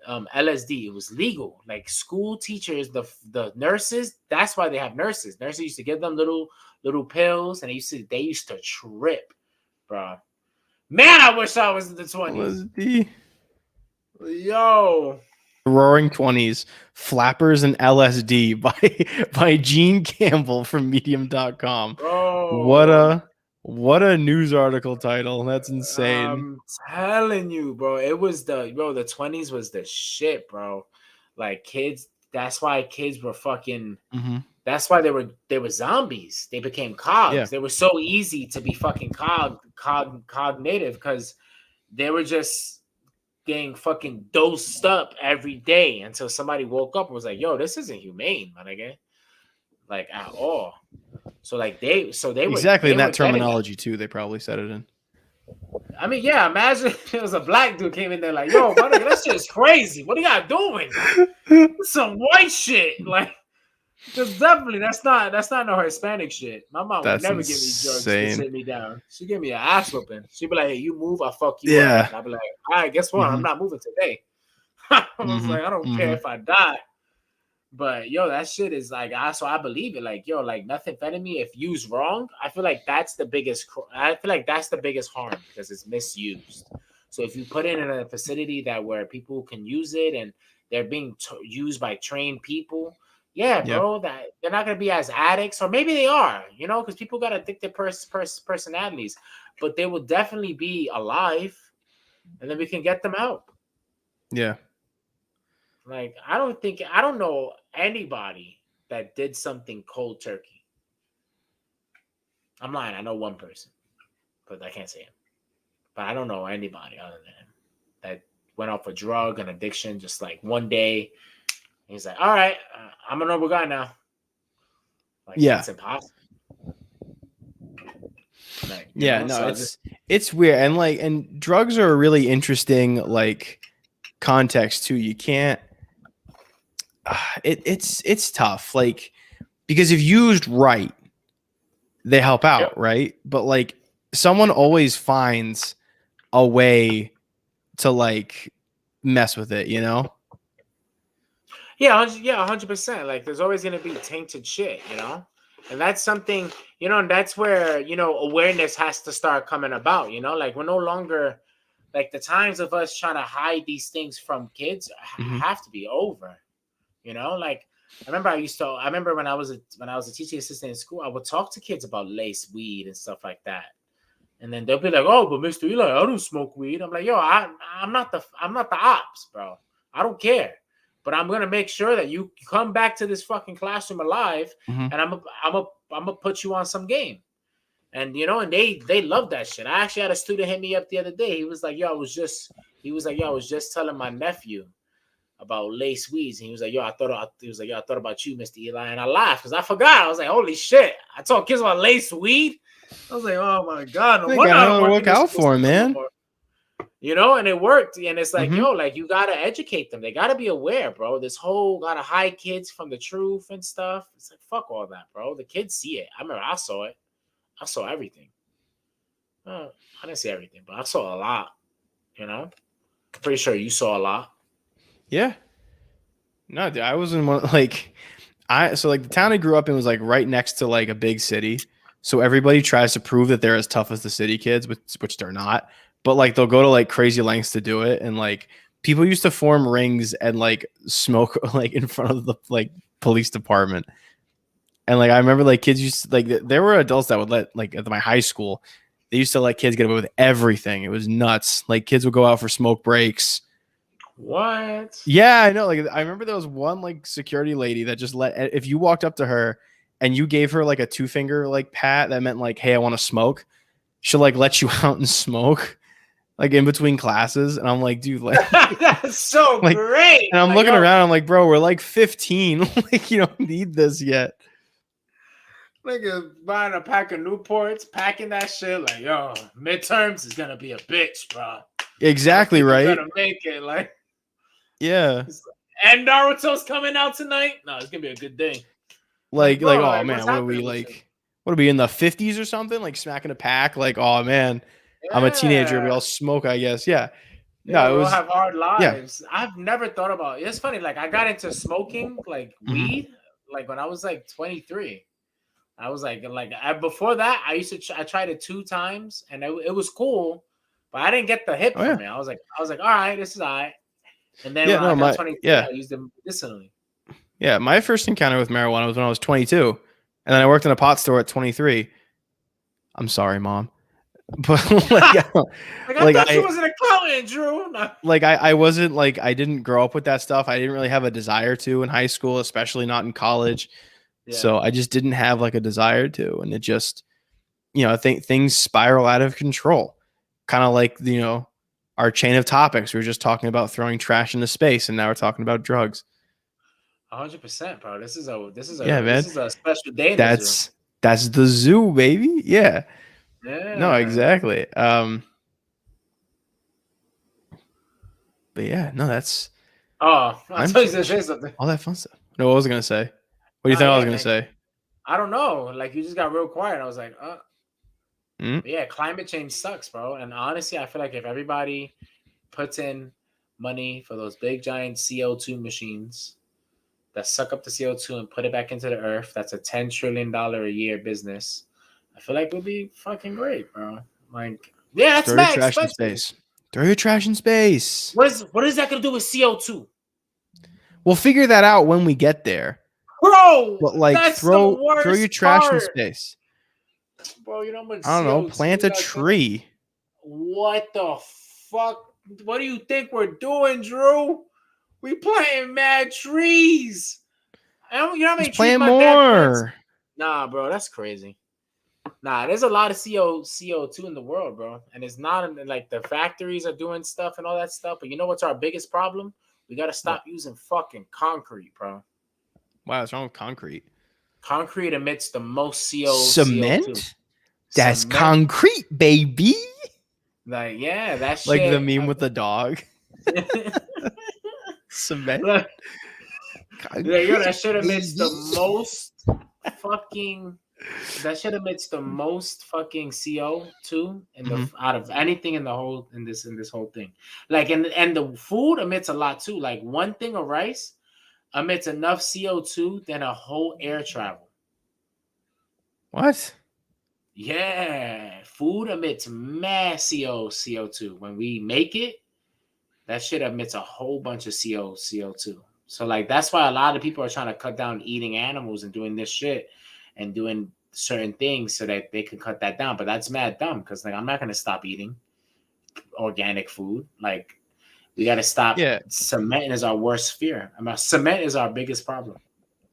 LSD. It was legal. Like school teachers, the nurses. That's why they have nurses. Nurses used to give them little pills, and they used to trip, bro. Man, I wish I was in the 20s. LSD. Yo. Roaring 20s, Flappers and LSD by Gene Campbell from medium.com. Bro. What a news article title. That's insane. I'm telling you, bro. It was the 20s was the shit, bro. Like kids, that's why kids were fucking that's why they were zombies. They became cogs. Yeah. They were so easy to be fucking cognitive, because they were just getting fucking dosed up every day until somebody woke up and was like, yo, this isn't humane, my nigga. Like at all. So like they were exactly in that terminology too. They probably said it in. I mean, yeah, imagine if it was a black dude came in there like, yo, my nigga, that shit's crazy. What are y'all doing? Some white shit. Like, because definitely that's not no Hispanic shit. My mom would never give me drugs to sit me down. She give me an ass whooping. She'd be like, hey, you move, I'll fuck you up. And I'd be like, all right, guess what? I'm not moving today. I was like, I don't care if I die. But yo, that shit is like, so I believe it. Like, yo, like methamphetamine, if used wrong, I feel like that's the biggest harm, because it's misused. So if you put it in a facility where people can use it and they're being used by trained people, Yeah, Yeah. bro, that they're not gonna be as addicts, or maybe they are, because people got addicted personalities, but they will definitely be alive, and then we can get them out. Yeah. Like, I don't know anybody that did something cold turkey. I'm lying. I know one person, but I can't say him. But I don't know anybody other than him that went off a drug and addiction just like one day. He's like, all right, I'm a normal guy now. Like, Yeah. that's impossible. Like, yeah, no, it's weird. And drugs are a really interesting like context too. You can't it's tough. Like, because if used right, they help out, Yep. right? But like someone always finds a way to like mess with it, Yeah, 100%. Like, there's always gonna be tainted shit, and that's something, and that's where awareness has to start coming about. Like, we're no longer like the times of us trying to hide these things from kids have to be over. Like, I remember when I was a teaching assistant in school, I would talk to kids about lace, weed, and stuff like that. And then they'll be like, "Oh, but Mr. Eli, I don't smoke weed." I'm like, "Yo, I'm not the ops, bro. I don't care, but I'm gonna make sure that you come back to this fucking classroom alive, and I'm gonna put you on some game." And and they love that shit. I actually had a student hit me up the other day. He was like, "Yo, I was just telling my nephew about lace weeds," and he was like, "Yo, I thought about you, Mr. Eli," and I laughed because I forgot. I was like, "Holy shit!" I told kids about lace weed. I was like, "Oh my god, no wonder I don't look out for him, man." And it worked. And it's like, yo, like, you gotta educate them. They gotta be aware, bro. This whole gotta hide kids from the truth and stuff. It's like, fuck all that, bro. The kids see it. I remember I saw it. I saw everything. I didn't see everything, but I saw a lot. I'm pretty sure you saw a lot. Yeah. No, dude, I was in one like the town I grew up in was like right next to like a big city. So everybody tries to prove that they're as tough as the city kids, which they're not. But like they'll go to like crazy lengths to do it. And like people used to form rings and like smoke like in front of the like police department. And like I remember like kids used to, like there were adults that would let like at my high school, they used to let kids get away with everything. It was nuts. Like kids would go out for smoke breaks. What? Yeah, I know. Like I remember there was one like security lady that just let if you walked up to her and you gave her like a 2-finger like pat that meant like, hey, I want to smoke, she'll like let you out and smoke like in between classes. And I'm like, dude, like that's so like, great. And I'm looking around, I'm like, bro, we're like 15. Like, you don't need this yet. Nigga buying a pack of Newports, packing that shit like, yo, midterms is gonna be a bitch, bro. Exactly right. Gonna make it like, yeah. And Naruto's coming out tonight. No, it's gonna be a good day. Like, bro, oh man, what are we like? What are we in the 50s or something? Like smacking a pack? Like, oh man, yeah. I'm a teenager. We all smoke, I guess. Yeah. No, we all have hard lives. Yeah. I've never thought about it. It's funny. Like I got into smoking, like weed, like when I was like 23. I was before that, I tried it 2 times and it was cool, but I didn't get the hit from it. I was like, all right, this is all right. And then when I got 23, I used it medicinally. Yeah, my first encounter with marijuana was when I was 22, and then I worked in a pot store at 23. I'm sorry, Mom, but I thought you was an accountant, Drew. No. Like I wasn't like I didn't grow up with that stuff. I didn't really have a desire to in high school, especially not in college. Yeah. So I just didn't have like a desire to, and it just, I think things spiral out of control. Kind of like, our chain of topics. We were just talking about throwing trash into space, and now we're talking about drugs. 100%, bro. This is a special day. That's the zoo, baby. Yeah. Yeah. No, exactly. But yeah, no, that's. Oh, I thought you said say something. All that fun stuff. No, what was I gonna say? What do you think I was gonna say? I don't know. Like you just got real quiet. I was like, yeah, climate change sucks, bro. And honestly, I feel like if everybody puts in money for those big giant CO2 machines that suck up the CO2 and put it back into the earth, that's a $10 trillion a year business. I feel like we'll be fucking great, bro. Like, yeah, that's mad expensive. Space. Throw your trash in space. What is that gonna do with CO2? We'll figure that out when we get there. Bro, But like that's the throw your worst trash in part. space. Bro, you know how much I don't know, CO2 plant a that's gonna. tree. What the fuck? What do you think we're doing, Drew? We planting mad trees. You know how many Just trees plant my dad plants? more. Nah, bro, that's crazy. Nah, there's a lot of CO2 in the world, bro. And it's not like the factories are doing stuff and all that stuff. But you know what's our biggest problem? We got to What? stop using fucking concrete, bro. Wow, what's wrong with concrete? Concrete emits the most CO2. Cement? That's Cement, concrete, baby. like, yeah, that Like the shit. meme with the dog. Cement? Look, yo, that Concrete, shit emits the baby. most fucking. That shit emits the most fucking CO2 in the out of anything in the whole in this whole thing. Like and the food emits a lot too. Like one thing of rice emits enough CO2 than a whole air travel. What? Yeah, food emits mass CO2. When we make it, that shit emits a whole bunch of CO2. So like that's why a lot of people are trying to cut down eating animals and doing this shit and doing certain things so that they can cut that down. But that's mad dumb because like I'm not gonna stop eating organic food. Like we gotta stop. Yeah. Cement is our worst fear. Cement is our biggest problem.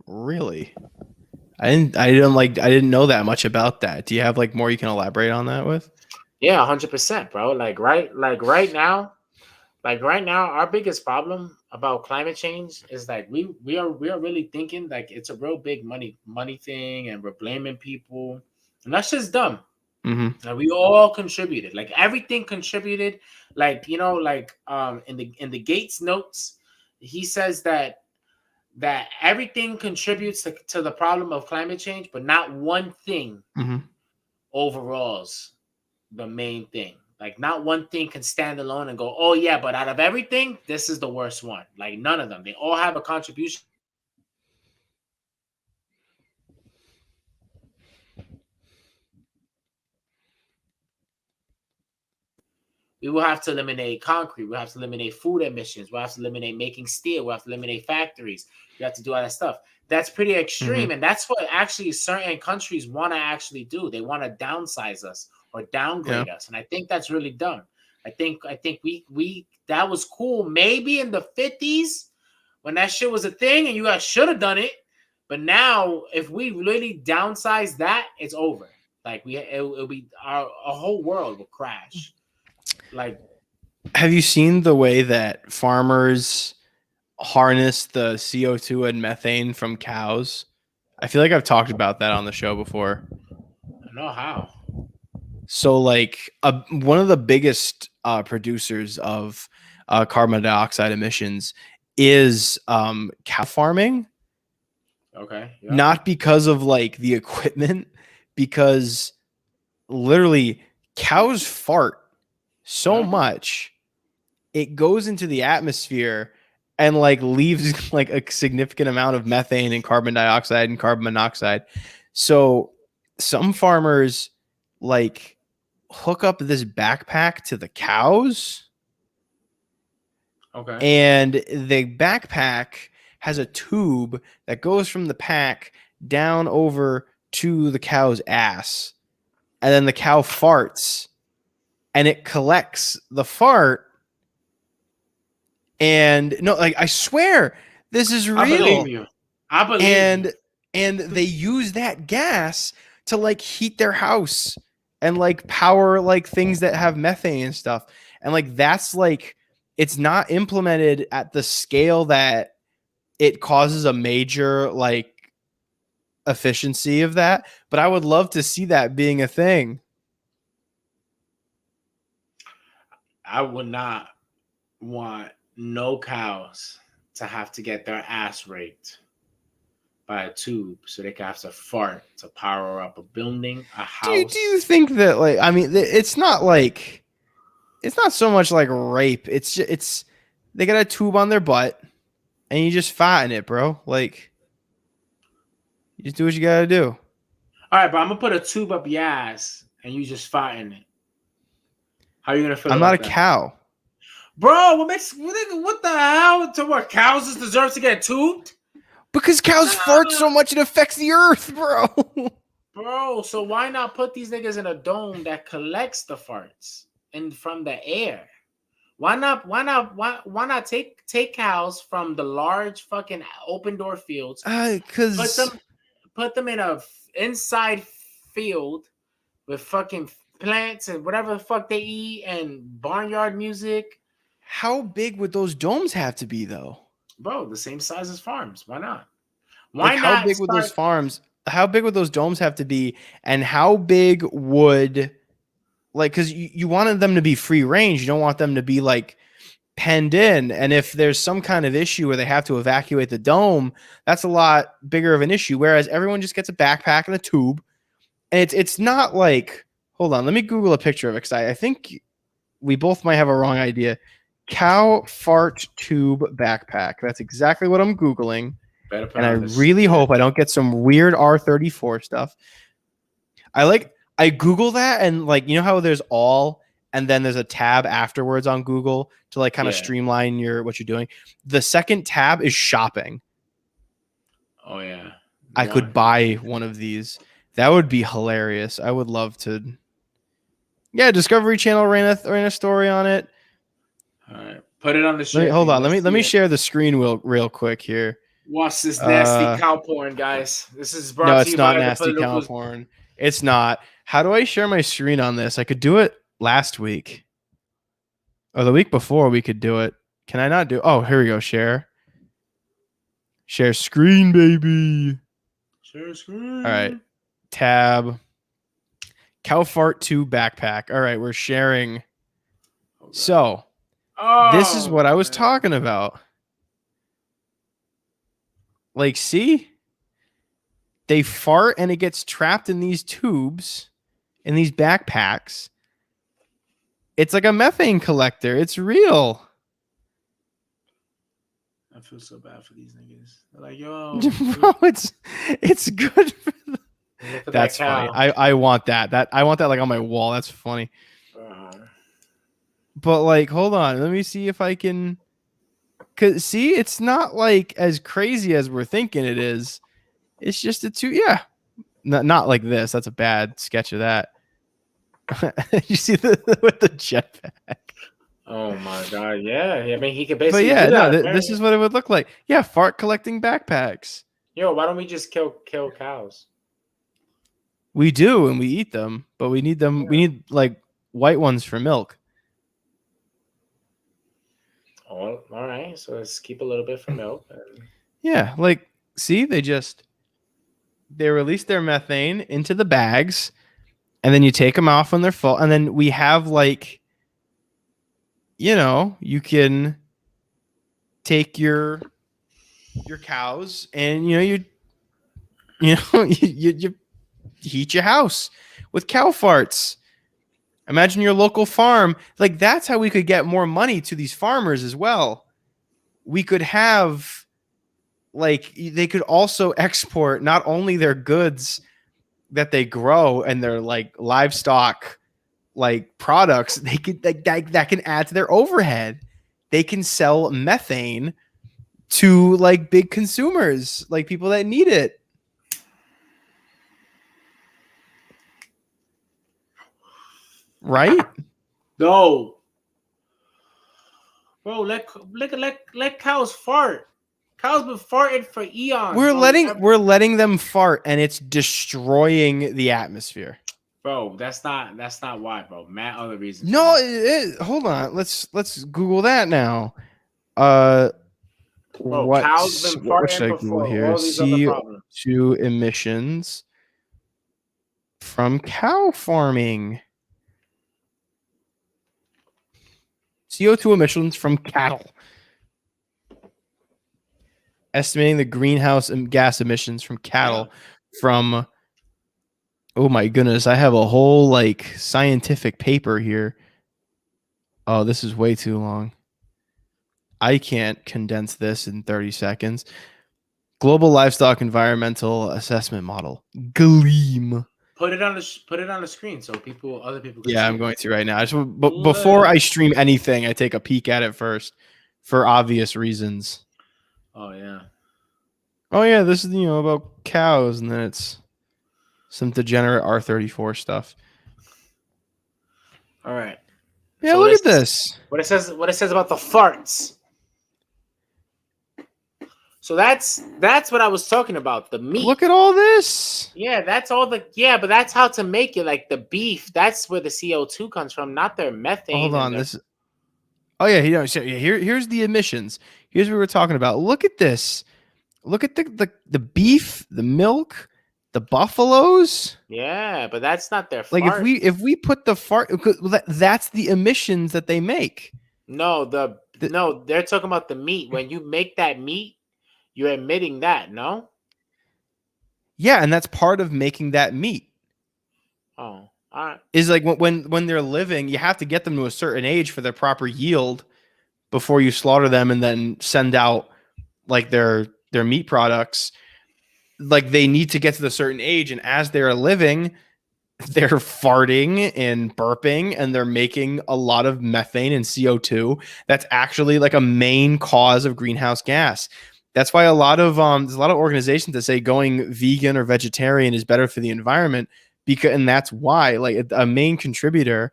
Really? I didn't know that much about that. Do you have like more you can elaborate on that with? Yeah, 100%, bro. Like right now, our biggest problem about climate change is like we are really thinking like it's a real big money thing, and we're blaming people, and that's just dumb. Mm-hmm. And we all contributed, like everything contributed. Like like in the Gates notes, he says that everything contributes to the problem of climate change, but not one thing Mm-hmm. overalls the main thing. Like not one thing can stand alone and go, oh yeah, but out of everything, this is the worst one. Like none of them. They all have a contribution. We will have to eliminate concrete. We'll have to eliminate food emissions. We'll have to eliminate making steel. We'll have to eliminate factories. We have to do all that stuff. That's pretty extreme. Mm-hmm. And that's what actually certain countries want to actually do. They want to downsize us or downgrade us. And I think that's really dumb. I think we that was cool maybe in the 50s when that shit was a thing and you guys should have done it. But now if we really downsize that, it's over. Like it'll be a whole world will crash. Like, have you seen the way that farmers harness the CO2 and methane from cows? I feel like I've talked about that on the show before. I don't know how. So, like, one of the biggest producers of carbon dioxide emissions is cow farming. Okay. Yeah. Not because of like the equipment, because literally cows fart so much it goes into the atmosphere and like leaves like a significant amount of methane and carbon dioxide and carbon monoxide. So some farmers like hook up this backpack to the cows. Okay. And the backpack has a tube that goes from the pack down over to the cow's ass. And then the cow farts and it collects the fart. And no, like I swear this is real. I believe you. I believe you. And they use that gas to like heat their house and like power like things that have methane and stuff. And like that's like it's not implemented at the scale that it causes a major like efficiency of that, but I would love to see that being a thing. I would not want no cows to have to get their ass raped by a tube so they can have to fart to power up a building, a house. Do you think that like I mean it's not so much like rape. It's they got a tube on their butt and you just fart in it, bro. Like you just do what you gotta do. All right, but I'm gonna put a tube up your ass and you just fart in it. How are you gonna feel? I'm not a cow. Bro, what the hell? To what cows just deserve to get tubed? Because cows fart so much it affects the earth, bro. Bro, so why not put these niggas in a dome that collects the farts and from the air? Why not take cows from the large fucking open door fields, Because put them in a inside field with fucking plants and whatever the fuck they eat and barnyard music. how big would those domes have to be, though? Bro, the same size as farms. Why not? Like, how big would those farms? How big would those domes have to be? And how big would, like, because you wanted them to be free range. You don't want them to be like penned in. And if there's some kind of issue where they have to evacuate the dome, that's a lot bigger of an issue. Whereas everyone just gets a backpack and a tube. And it's not like, hold on, let me Google a picture of it, because I think we both might have a wrong idea. Cow fart tube backpack. That's exactly what I'm Googling. And I really hope I don't get some weird R34 stuff. I Google that, and like, you know how there's all, and then there's a tab afterwards on Google to like kind of streamline what you're doing. The second tab is shopping. Oh yeah. I could buy one of these. That would be hilarious. I would love to. Yeah, Discovery Channel ran a story on it. All right, put it on the screen. Hold on, let me share the screen real quick here. Watch this nasty cow porn, guys. This is brought no, to it's you not by nasty cow porn. It's not. How do I share my screen on this? I could do it last week, or the week before. We could do it. Can I not do? Oh, here we go. Share screen, baby. Share screen. All right. Tab. Cow fart 2 backpack. All right, we're sharing. Okay. So, this is what I was talking about. Like, see? They fart and it gets trapped in these tubes, in these backpacks. It's like a methane collector. It's real. I feel so bad for these niggas. They're like, yo. Bro, it's good for them. That's funny. I want that. I want that like on my wall. That's funny. But like, hold on. Let me see if I can. Cause see, it's not like as crazy as we're thinking it is. It's just a two. Yeah, not like this. That's a bad sketch of that. You see with the jetpack. Oh my god! Yeah, I mean he could basically. But yeah, do that, no, this is what it would look like. Yeah, fart collecting backpacks. Yo, why don't we just kill cows? We do, and we eat them, but we need them. Yeah. We need like white ones for milk. Oh, all right. So let's keep a little bit for milk. Yeah, like see, they release their methane into the bags, and then you take them off when they're full, and then we have like, you know, you can take your cows, and you heat your house with cow farts. Imagine your local farm. Like, that's how we could get more money to these farmers as well. We could have, like, they could also export not only their goods that they grow and their like livestock like products, they could that can add to their overhead. They can sell methane to like big consumers, like people that need it. Right? No. Bro, let cows fart. Cows been farting for eons. We're letting them fart, and it's destroying the atmosphere. Bro, that's not why, bro. Mad other reasons. No, hold on. Let's Google that now. Bro, cows been farting should I Google here? CO2 emissions from cow farming. CO2 emissions from cattle. Estimating the greenhouse gas emissions from cattle from, oh my goodness, I have a whole like scientific paper here. Oh, this is way too long. I can't condense this in 30 seconds. Global Livestock Environmental Assessment Model. GLEAM. Put it on the screen so other people can see. I'm going to right now. But before I stream anything, I take a peek at it first for obvious reasons. Oh yeah. Oh yeah, this is about cows, and then it's some degenerate R34 stuff. All right. Yeah, So look at this. what it says about the farts. So that's what I was talking about. The meat. Look at all this. Yeah, that's all but that's how to make it. Like the beef, that's where the CO2 comes from, not their methane. Hold on, this. Oh yeah, so here's the emissions. Here's what we're talking about. Look at this. Look at the beef, the milk, the buffaloes. Yeah, but that's not their Like fart. if we put the fart, that's the emissions that they make. No, no, they're talking about the meat. When you make that meat, you're emitting that. No. Yeah, and that's part of making that meat. Oh, all right. Is like when they're living, you have to get them to a certain age for their proper yield before you slaughter them and then send out like their meat products. Like they need to get to the certain age, and as they're living, they're farting and burping, and they're making a lot of methane and CO2. That's actually like a main cause of greenhouse gas. That's why there's a lot of organizations that say going vegan or vegetarian is better for the environment, and that's why like a main contributor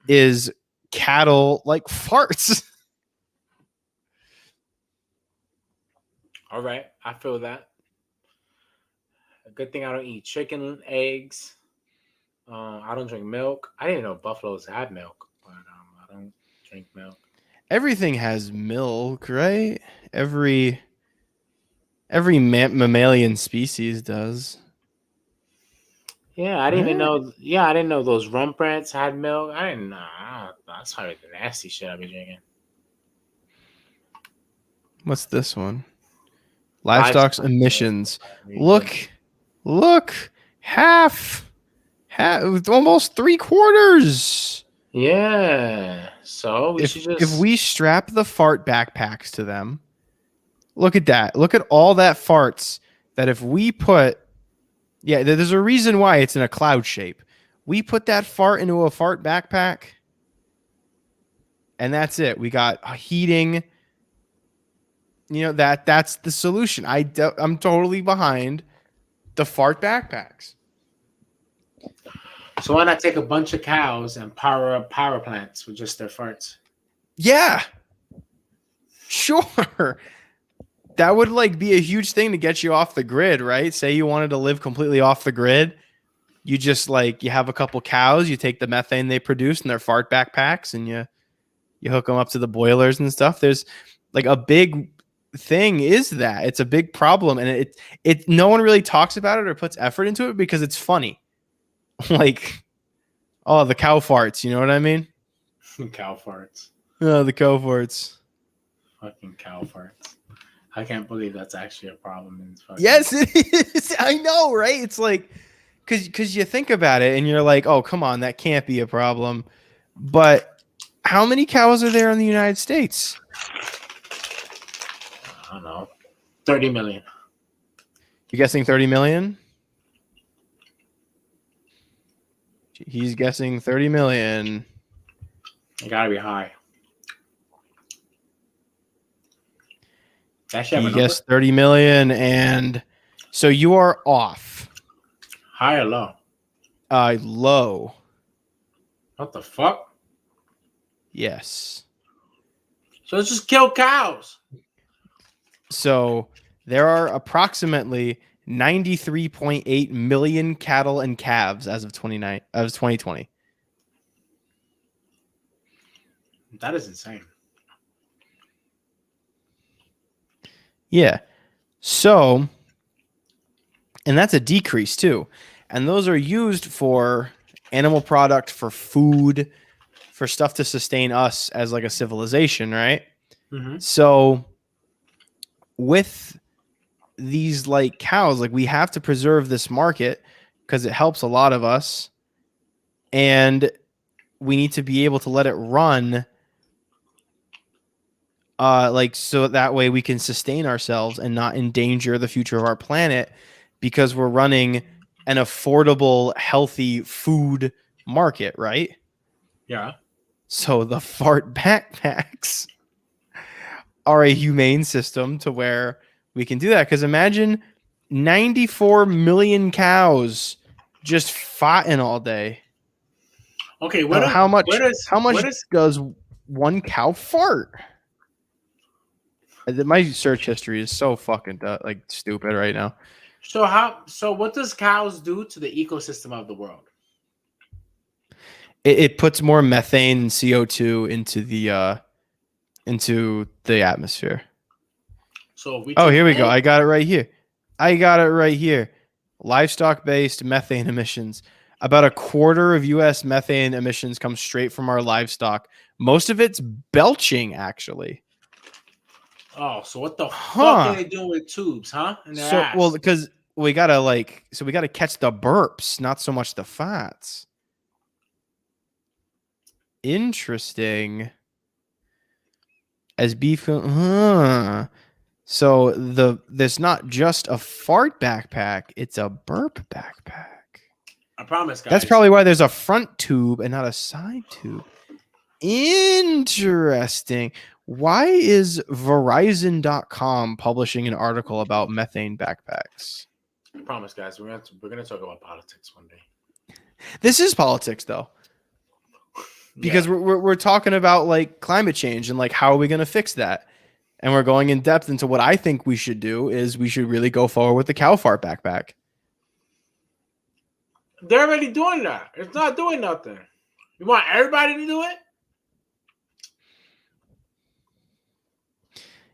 is cattle like farts. All right, I feel that. A good thing I don't eat chicken, eggs. I don't drink milk. I didn't know buffaloes had milk, but I don't drink milk. Everything has milk, right? Every mammalian species does. Yeah, I didn't even know. Yeah, I didn't know those rump rats had milk. I didn't know. That's probably the nasty shit I've been drinking. What's this one? Livestock's emissions. Look, half, almost 3/4. Yeah. So we should just. If we strap the fart backpacks to them, look at that. Look at all that farts that if we put, yeah, there's a reason why it's in a cloud shape. We put that fart into a fart backpack, and that's it. We got heating. That's the solution. I'm totally behind the fart backpacks. So why not take a bunch of cows and power up power plants with just their farts? Yeah, sure. That would like be a huge thing to get you off the grid, right? Say you wanted to live completely off the grid. You just you have a couple cows, you take the methane they produce in their fart backpacks, and you hook them up to the boilers and stuff. There's like a big thing is that it's a big problem, and it no one really talks about it or puts effort into it because it's funny. Like, oh, the cow farts, you know what I mean? Cow farts. Oh, the cow farts. Fucking cow farts. I can't believe that's actually a problem in Yes, it is. I know, right? It's like because you think about it and you're like, oh, come on, that can't be a problem. But how many cows are there in the United States? I don't know. 30 million. You're guessing 30 million? He's guessing 30 million. It gotta be high. He guessed 30 million, and so you are off. High or low? Low. What the fuck? Yes. So let's just kill cows. So there are approximately 93.8 million cattle and calves as of 2020. That is insane. Yeah. So, and that's a decrease too. And those are used for animal product, for food, for stuff to sustain us as like a civilization, right? Mm-hmm. So with these like cows, like we have to preserve this market because it helps a lot of us. And we need to be able to let it run so that way we can sustain ourselves and not endanger the future of our planet because we're running an affordable, healthy food market, right? Yeah. So the fart backpacks are a humane system to where We can do that because imagine 94 million cows just farting all day. Okay, How much what is does one cow fart? My search history is so fucking like stupid right now. so what does cows do to the ecosystem of the world? It puts more methane and CO2 into the atmosphere. So if we here we go. I got it right here. Livestock-based methane emissions. About a quarter of U.S. methane emissions come straight from our livestock. Most of it's belching, actually. Oh, so what the fuck are they doing with tubes, huh? In their ass? Well, because we gotta catch the burps, not so much the fats. Interesting. As beef, so there's not just a fart backpack; it's a burp backpack. I promise, guys. That's probably why there's a front tube and not a side tube. Interesting. Why is Verizon.com publishing an article about methane backpacks? I promise, guys. We're gonna talk about politics one day. This is politics, though. Because we're talking about like climate change and like how are we going to fix that, and we're going in depth into what I think we should do is we should really go forward with the cow fart backpack. They're already doing that. It's not doing nothing. You want everybody to do it?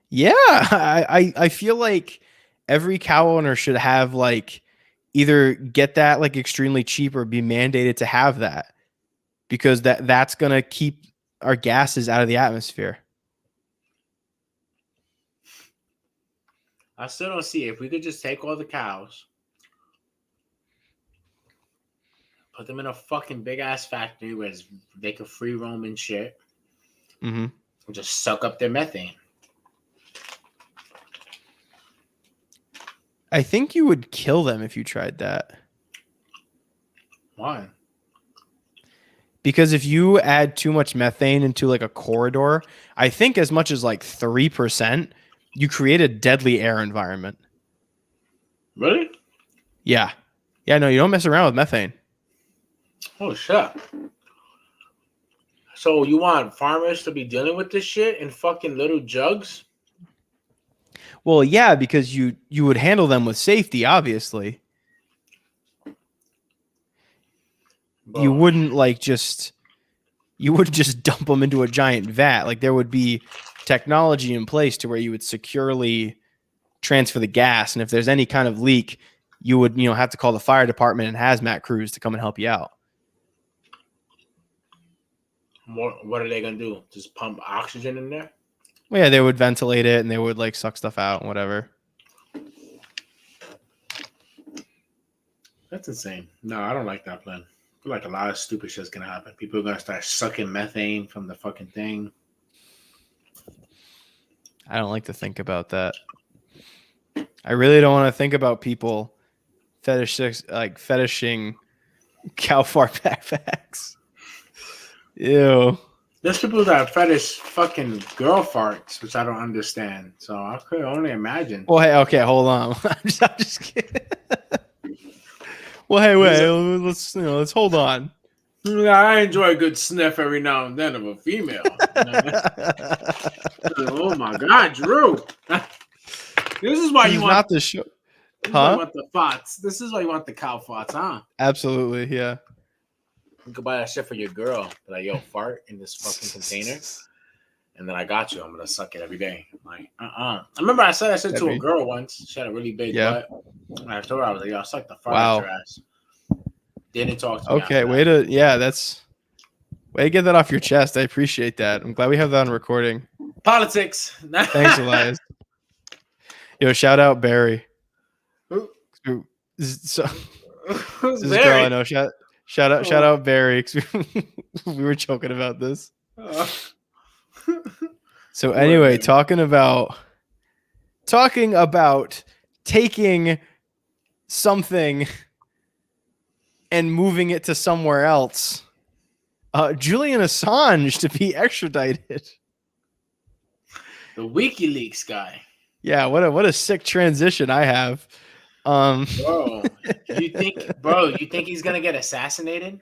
Yeah, I feel like every cow owner should have like either get that like extremely cheap or be mandated to have that. Because that's going to keep our gases out of the atmosphere. I still don't see if we could just take all the cows, put them in a fucking big ass factory where they could free roam and shit, and just suck up their methane. I think you would kill them if you tried that. Why? Because if you add too much methane into like a corridor, I think as much as like 3%, you create a deadly air environment. Really? Yeah. Yeah, no, you don't mess around with methane. Oh, shit. So you want farmers to be dealing with this shit in fucking little jugs? Well, yeah, because you would handle them with safety, obviously. Bro. You wouldn't just dump them into a giant vat. Like there would be technology in place to where you would securely transfer the gas, and if there's any kind of leak, you would have to call the fire department and hazmat crews to come and help you out. What are they gonna do? Just pump oxygen in there? Well, yeah, they would ventilate it and they would like suck stuff out and whatever. That's insane. No, I don't like that plan. I feel like a lot of stupid shit's gonna happen. People are gonna start sucking methane from the fucking thing. I don't like to think about that. I really don't want to think about people fetishing cow fart backpacks. Ew. There's people that fetish fucking girl farts, which I don't understand. So I could only imagine. Well, hey, okay, hold on. I'm just kidding. Well, hey, wait, let's hold on. I enjoy a good sniff every now and then of a female. Oh my God, Drew! This is why you want not the show, huh? You want the farts. This is why you want the cow farts, huh? Absolutely, yeah. You could buy that shit for your girl. Like, yo, fart in this fucking container, and then I got you. I'm gonna suck it every day. I'm like, I remember I said that shit to a girl once. She had a really big butt. And I told her I was like, yo, I sucked the fart out your ass. Didn't talk to me. Okay, way to get that off your chest. I appreciate that. I'm glad we have that on recording. Politics. Thanks, Elias. Yo, shout out Barry. So, this is a girl I know. Shout out Barry. We were joking about this. So anyway, talking about taking something and moving it to somewhere else. Julian Assange to be extradited. The WikiLeaks guy. Yeah, what a sick transition I have. Um, Bro, you think he's gonna get assassinated?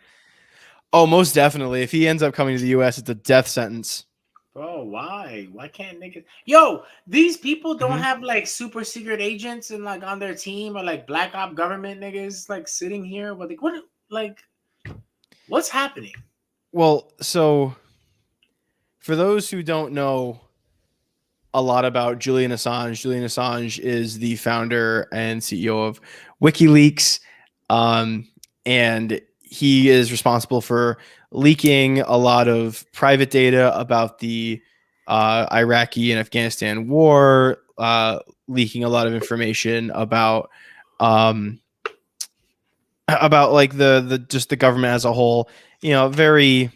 oh, most definitely. If he ends up coming to the U.S., it's a death sentence. Bro, why? Why can't niggas? Yo, these people don't Mhm. have like super secret agents and like on their team or like black op government niggas like sitting here. Like what's happening? Well, so for those who don't know a lot about Julian Assange is the founder and CEO of WikiLeaks, and he is responsible for leaking a lot of private data about the Iraqi and Afghanistan war, leaking a lot of information um, about like the just the government as a whole. You know, very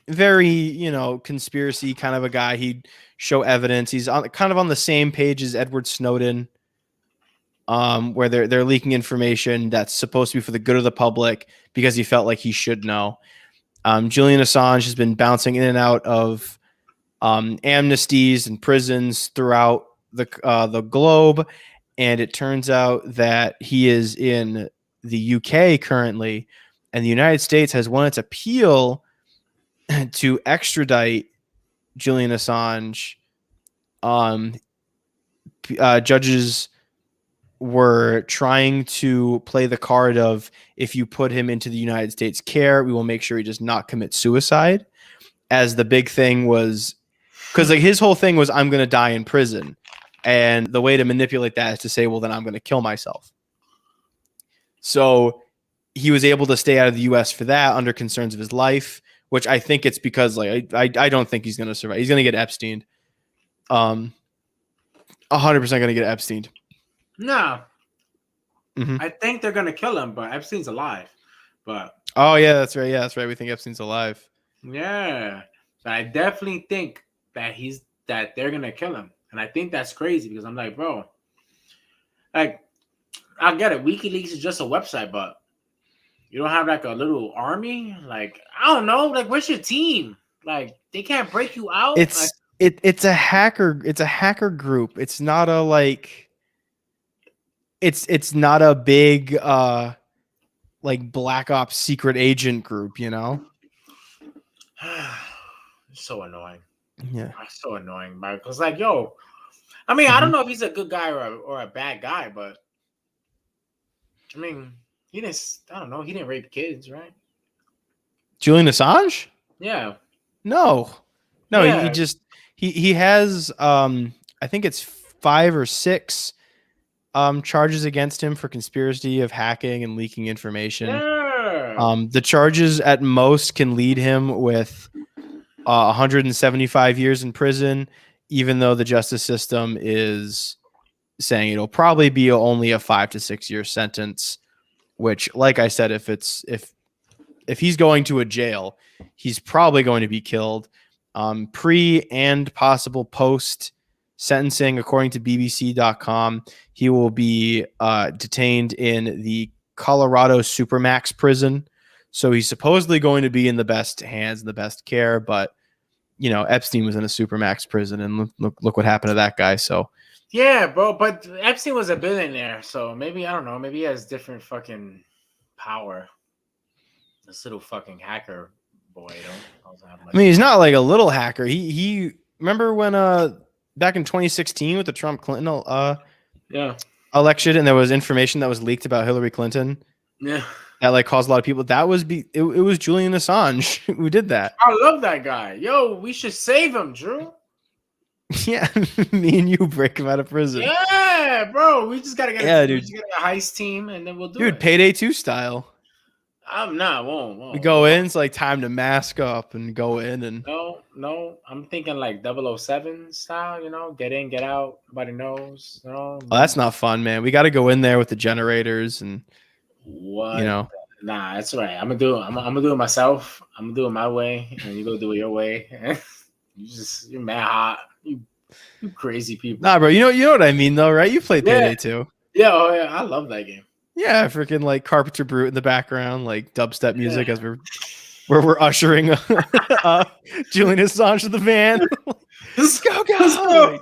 conspiracy kind of a guy. He'd show evidence. He's kind of on the same page as Edward Snowden, where they're leaking information that's supposed to be for the good of the public because he felt like he should know. Julian Assange has been bouncing in and out of amnesties and prisons throughout the globe, and it turns out that he is in the UK currently, and the United States has won its appeal to extradite Julian Assange. Judges were trying to play the card of, if you put him into the United States care, we will make sure he does not commit suicide. As the big thing was, because like his whole thing was, I'm going to die in prison, and the way to manipulate that is to say, well, then I'm going to kill myself. So he was able to stay out of the U.S. for that under concerns of his life, which I think it's because like I don't think he's going to survive. He's going to get Epsteined. 100% going to get Epsteined. No. Mm-hmm. I think they're gonna kill him, but Epstein's alive. But oh yeah, that's right. Yeah, that's right. We think Epstein's alive. Yeah, but I definitely think that they're gonna kill him, and I think that's crazy because I'm like, bro, like I get it. WikiLeaks is just a website, but you don't have like a little army. Like I don't know. Like where's your team? Like they can't break you out. It's a hacker. It's a hacker group. It's not a like. It's not a big like Black Ops secret agent group, you know? So annoying. Yeah. So annoying, man. Because like, yo, I mean, I don't know if he's a good guy or a bad guy, but I mean, I don't know, he didn't rape kids, right? Julian Assange? Yeah. No. Yeah. He has I think it's 5 or 6 charges against him for conspiracy of hacking and leaking information. Yeah. The charges at most can lead him with 175 years in prison, even though the justice system is saying it'll probably be only a 5 to 6 year sentence, which, like I said, if he's going to a jail, he's probably going to be killed. Pre and possible post sentencing, according to BBC.com, he will be detained in the Colorado Supermax prison. So he's supposedly going to be in the best hands and the best care, but you know, Epstein was in a Supermax prison, and look what happened to that guy. So yeah, bro, but Epstein was a billionaire, so maybe I don't know, maybe he has different fucking power. This little fucking hacker boy, I mean, he's not like a little hacker. He remember when back in 2016 with the Trump Clinton election, and there was information that was leaked about Hillary Clinton. Yeah. That like caused a lot of people. That was it was Julian Assange who did that. I love that guy. Yo, we should save him, Drew. Yeah, me and you break him out of prison. Yeah, bro. We just gotta get dude. We just gotta get a heist team, and then we'll do it. Dude, Payday 2 style. I'm not. Won't. We go in. It's like time to mask up and go in and. No. I'm thinking like 007 style. You know, get in, get out. Nobody knows. You know. Oh, that's not fun, man. We got to go in there with the generators and. What? You know. Nah, that's right. I'm gonna do it myself. I'm gonna do it my way, and you go do it your way. You're mad hot. You crazy people. Nah, bro. You know what I mean, though, right? You played Payday 2. Yeah. Oh yeah. I love that game. Yeah, freaking like Carpenter Brute in the background, like dubstep music as we're ushering Julian Assange to the van. Let's go.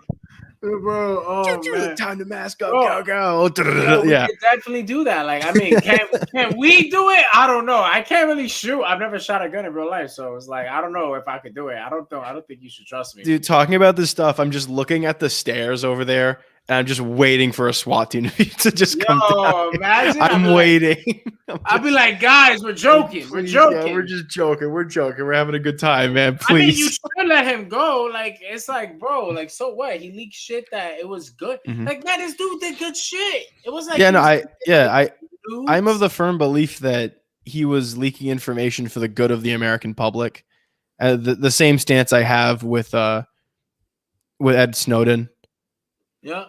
bro. Oh man, Time to mask up, bro. go. Yo, we Yeah. could definitely do that. Like, I mean, can we do it? I don't know. I can't really shoot. I've never shot a gun in real life, so it's like I don't know if I could do it. I don't think you should trust me, Dude, talking about this stuff, I'm just looking at the stairs over there, and I'm just waiting for a SWAT team to just come down. Yo, imagine. I'm waiting. I'll be like, guys, we're joking. We're joking. Yeah, we're just joking. We're joking. We're having a good time, man. I mean, you Please. should let him go. Like, it's like, bro, like, so what? He leaked shit that it was good. Mhm. Like, man, this dude did good shit. It was like, Yeah, no, dudes. I'm of the firm belief that he was leaking information for the good of the American public. The same stance I have with Ed Snowden. Yeah.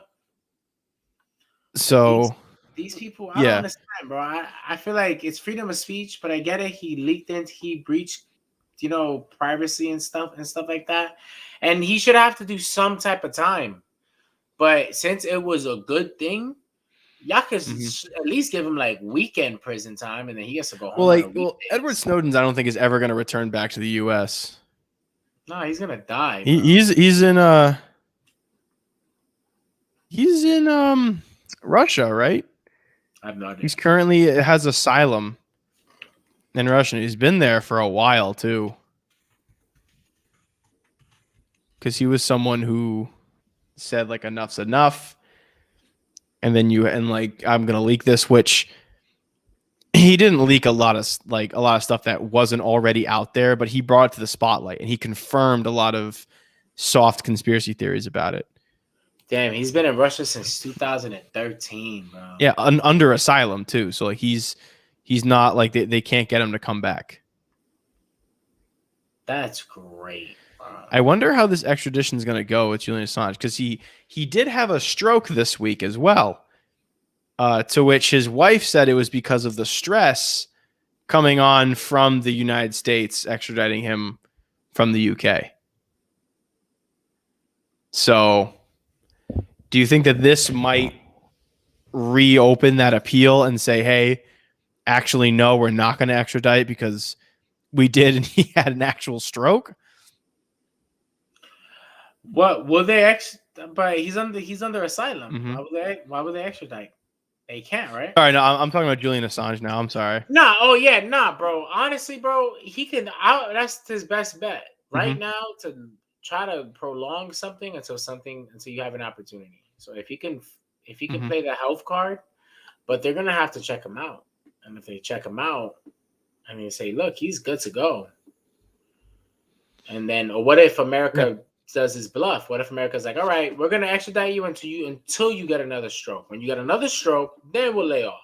So these people, I don't understand, bro. I feel like it's freedom of speech, but I get it. He leaked it. He breached, privacy and stuff like that. And he should have to do some type of time. But since it was a good thing, y'all could at least give him like weekend prison time, and then he has to go home. Well, Edward Snowden's I don't think is ever going to return back to the U.S. No, he's gonna die. He's in Russia, right? I have no idea. He's currently has asylum in Russia. He's been there for a while too, because he was someone who said like enough's enough, and then I'm gonna leak this, which he didn't leak a lot of stuff that wasn't already out there, but he brought it to the spotlight and he confirmed a lot of soft conspiracy theories about it. Damn, he's been in Russia since 2013, bro. Yeah, under asylum too. So like he's not like they can't get him to come back. That's great. Bro. I wonder how this extradition is going to go with Julian Assange, because he did have a stroke this week as well. To which his wife said it was because of the stress coming on from the United States extraditing him from the UK. So, do you think that this might reopen that appeal and say, hey, actually, no, we're not going to extradite because we did and he had an actual stroke? What will they but he's under asylum. Mm-hmm. Why would they extradite? They can't, right? All right, no, I'm talking about Julian Assange now. I'm sorry. Bro. Honestly, bro, he can that's his best bet right now to try to prolong something until you have an opportunity. So if he can play the health card, but they're gonna have to check him out. And if they check him out and they say, look, he's good to go. And then, or what if America does his bluff? What if America's like, all right, we're gonna extradite you until you get another stroke. When you get another stroke, then we'll lay off.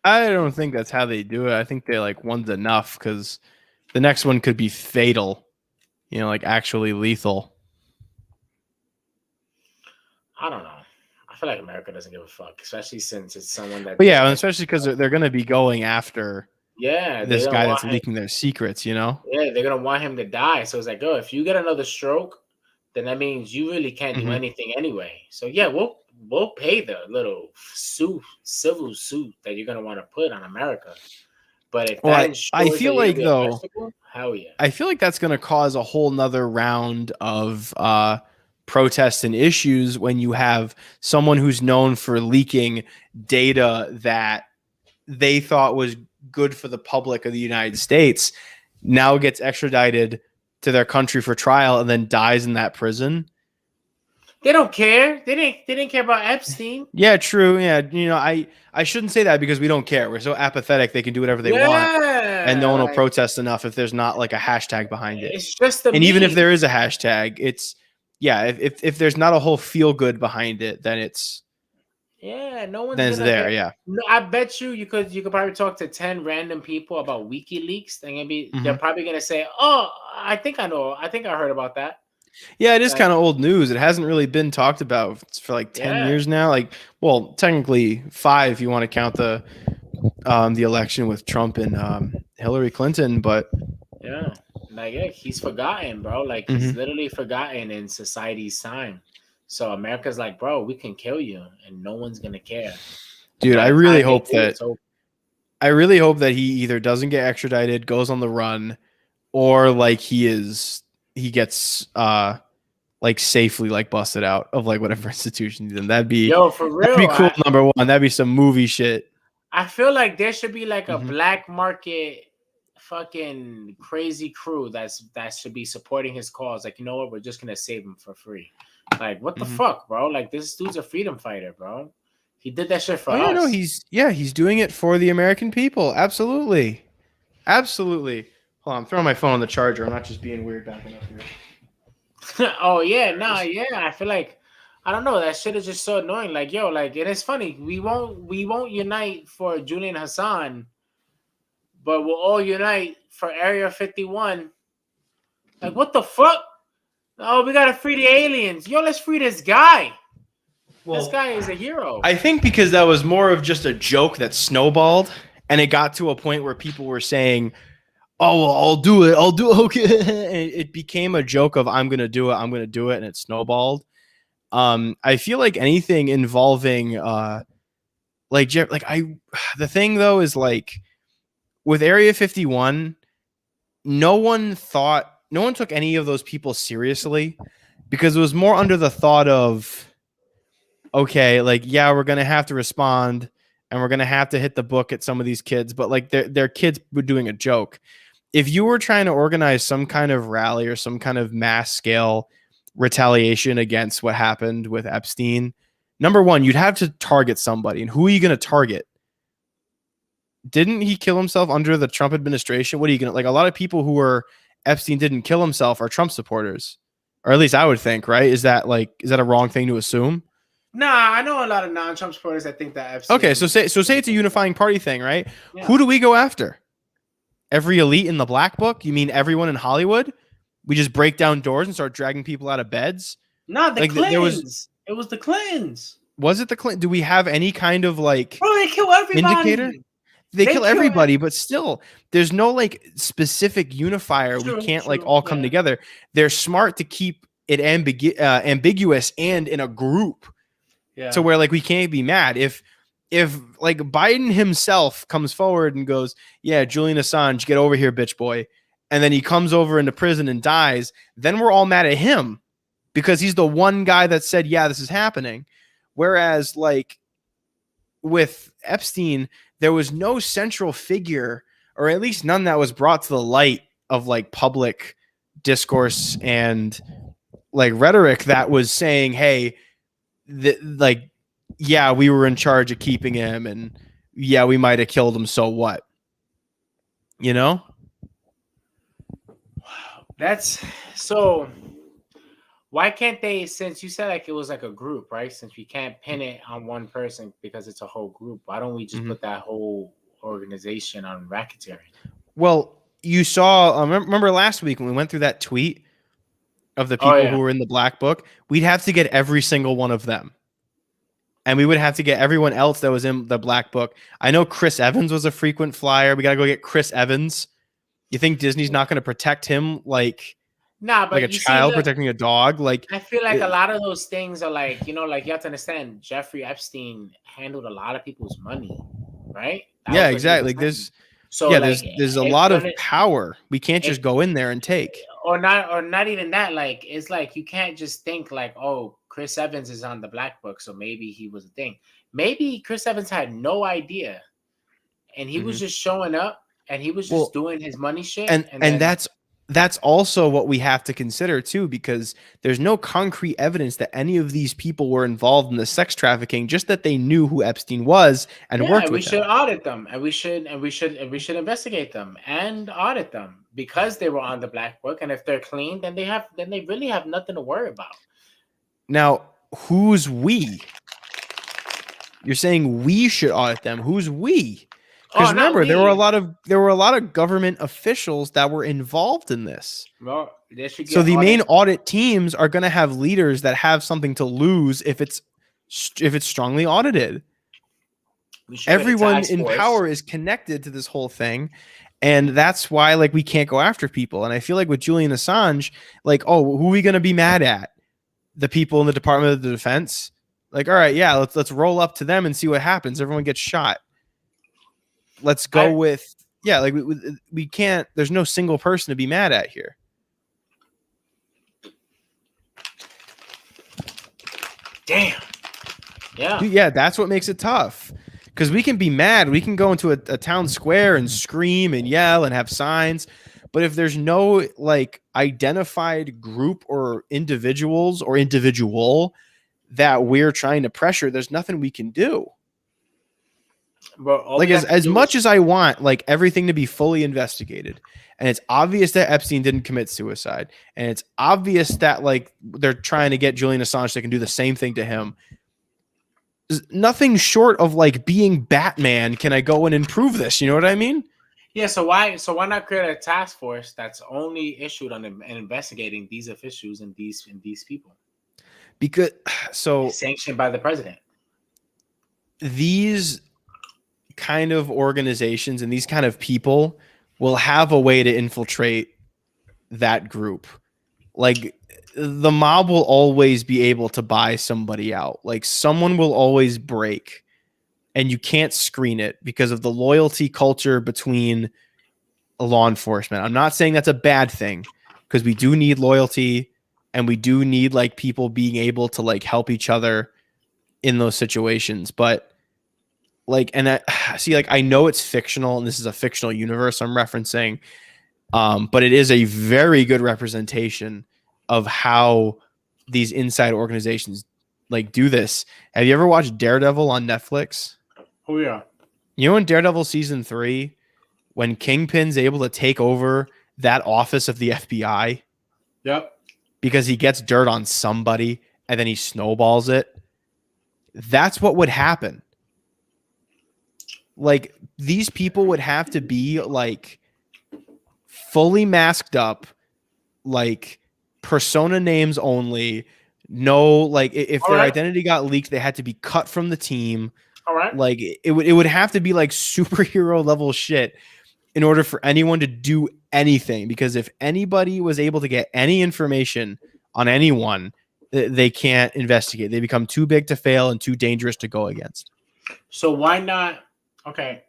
I don't think that's how they do it. I think they're like, one's enough, because the next one could be fatal, like actually lethal. I don't know. I feel like America doesn't give a fuck, especially since it's someone that. But yeah, especially because they're going to be going after. Yeah, this guy that's leaking their secrets. Yeah, they're gonna want him to die. So it's like, oh, if you get another stroke, then that means you really can't do anything anyway. So yeah, we'll pay the little civil suit that you're gonna want to put on America. But if I feel like though, hell yeah, I feel like that's gonna cause a whole nother round of protests and issues when you have someone who's known for leaking data that they thought was good for the public of the United States now gets extradited to their country for trial and then dies in that prison. They don't care. They didn't care about Epstein. Yeah, true. Yeah, I shouldn't say that because we don't care. We're so apathetic. They can do whatever they want, and no one will protest enough if there's not like a hashtag behind it. It's just even if there is a hashtag, it's if there's not a whole feel good behind it, then it's. Yeah, no one's then it's there. Yeah, no, I bet you could probably talk to 10 random people about WikiLeaks. They're probably gonna say, "Oh, I think I know. I think I heard about that." Yeah, it is kind of old news. It hasn't really been talked about for like 10 years now. Like, well, technically 5 if you want to count the election with Trump and Hillary Clinton. But he's forgotten, bro. Like he's literally forgotten in society's time. So America's like, bro, we can kill you, and no one's gonna care. Dude, I really hope that he either doesn't get extradited, goes on the run, or like he gets like safely like busted out of like whatever institution he's in. That'd be for that'd be real. cool. Number one, that'd be some movie shit. I feel like there should be like a black market fucking crazy crew that should be supporting his cause. Like, you know what? We're just gonna save him for free. Like, what the fuck, bro? Like, this dude's a freedom fighter, bro. He did that shit for us. Yeah, no, he's doing it for the American people. Absolutely. Absolutely. Hold on, I'm throwing my phone on the charger. I'm not just being weird backing up here. Oh yeah, nah, yeah. I feel like I don't know. That shit is just so annoying. Like, yo, like it is funny. We won't unite for Julian Assange, but we'll all unite for Area 51. Like, what the fuck? Oh, we gotta free the aliens. Yo, let's free this guy. Well, this guy is a hero. I think because that was more of just a joke that snowballed, and it got to a point where people were saying, "Oh, well, I'll do it. I'll do it." Okay, and it became a joke of "I'm gonna do it. I'm gonna do it," and it snowballed. I feel like anything involving, the thing though is like with Area 51, no one took any of those people seriously because it was more under the thought of, okay, like, yeah, we're going to have to respond and we're going to have to hit the book at some of these kids, but like their kids were doing a joke. If you were trying to organize some kind of rally or some kind of mass scale retaliation against what happened with Epstein, number one, you'd have to target somebody. And who are you going to target? Didn't he kill himself under the Trump administration? What are you going to, like, a lot of people who were Epstein didn't kill himself are Trump supporters, or at least I would think, right? Is that a wrong thing to assume? Nah, I know a lot of non-Trump supporters that think that Epstein. Okay, so say it's a unifying party thing, right? Yeah. Who do we go after? Every elite in the black book? You mean everyone in Hollywood? We just break down doors and start dragging people out of beds? No, the Clintons. It was the Clintons. Was it the Clintons? Do we have any kind of like they kill everybody. Indicator? They kill everybody, but still, there's no like specific unifier. We can't like all come together. They're smart to keep it ambiguous and in a group. Yeah. So where like we can't be mad if like Biden himself comes forward and goes, yeah, Julian Assange, get over here, bitch boy. And then he comes over into prison and dies. Then we're all mad at him because he's the one guy that said, yeah, this is happening. Whereas like with Epstein, there was no central figure, or at least none that was brought to the light of like public discourse and like rhetoric that was saying, hey, like, yeah, we were in charge of keeping him, and yeah, we might have killed him. So what? You know? That's so. Why can't they? Since you said like it was like a group, right? Since we can't pin it on one person because it's a whole group, why don't we just put that whole organization on racketeering? Well, you saw. Remember last week when we went through that tweet of the people who were in the black book? We'd have to get every single one of them. And we would have to get everyone else that was in the black book. I know Chris Evans was a frequent flyer. We got to go get Chris Evans. You think Disney's not going to protect him like a child protecting a dog? Like, I feel like a lot of those things are like, you know, like you have to understand Jeffrey Epstein handled a lot of people's money, right? Yeah, exactly. There's a lot of power. We can't just go in there and take. Or not even that. Like, it's like you can't just think like, oh, Chris Evans is on the black book, so maybe he was a thing. Maybe Chris Evans had no idea, and he was just showing up, and he was just doing his money shit. And that's also what we have to consider too, because there's no concrete evidence that any of these people were involved in the sex trafficking, just that they knew who Epstein was and worked with him. We should audit them, and we should investigate them and audit them because they were on the black book. And if they're clean, then they really have nothing to worry about. Now, who's we? You're saying we should audit them. Who's we? Because remember, there were a lot of government officials that were involved in this. Well, so the main audit teams are going to have leaders that have something to lose if it's strongly audited. Everyone in power is connected to this whole thing, and that's why like we can't go after people. And I feel like with Julian Assange, like, oh, who are we going to be mad at? The people in the Department of the Defense? Like, all right, yeah, let's roll up to them and see what happens. Everyone gets shot. Let's go with like we can't. There's no single person to be mad at here. Damn. Yeah. Dude, yeah, that's what makes it tough. Because we can be mad. We can go into a town square and scream and yell and have signs. But if there's no like identified group or individuals or individual that we're trying to pressure, there's nothing we can do. But all Like we have to as do much is- as I want like everything to be fully investigated, and it's obvious that Epstein didn't commit suicide, and it's obvious that like they're trying to get Julian Assange so they can do the same thing to him. Nothing short of like being Batman can I go and improve this? You know what I mean? Yeah, so why not create a task force that's only issued on and investigating these officials and these people Because so sanctioned by the president? these kind of organizations and these kind of people will have a way to infiltrate that group. Like the mob will always be able to buy somebody out. Like someone will always break, and you can't screen it because of the loyalty culture between law enforcement. I'm not saying that's a bad thing, because we do need loyalty and we do need like people being able to like help each other in those situations. But like, and I see, like, I know it's fictional and this is a fictional universe I'm referencing, but it is a very good representation of how these inside organizations like do this. Have you ever watched Daredevil on Netflix? Oh yeah. You know, in Daredevil season 3, when Kingpin's able to take over that office of the FBI Yep. because he gets dirt on somebody and then he snowballs it, that's what would happen. Like, these people would have to be like fully masked up, like persona names only. No, like if All their right. identity got leaked, they had to be cut from the team. All right. Like it would have to be like superhero level shit in order for anyone to do anything. Because if anybody was able to get any information on anyone, they can't investigate. They become too big to fail and too dangerous to go against. So why not? Okay.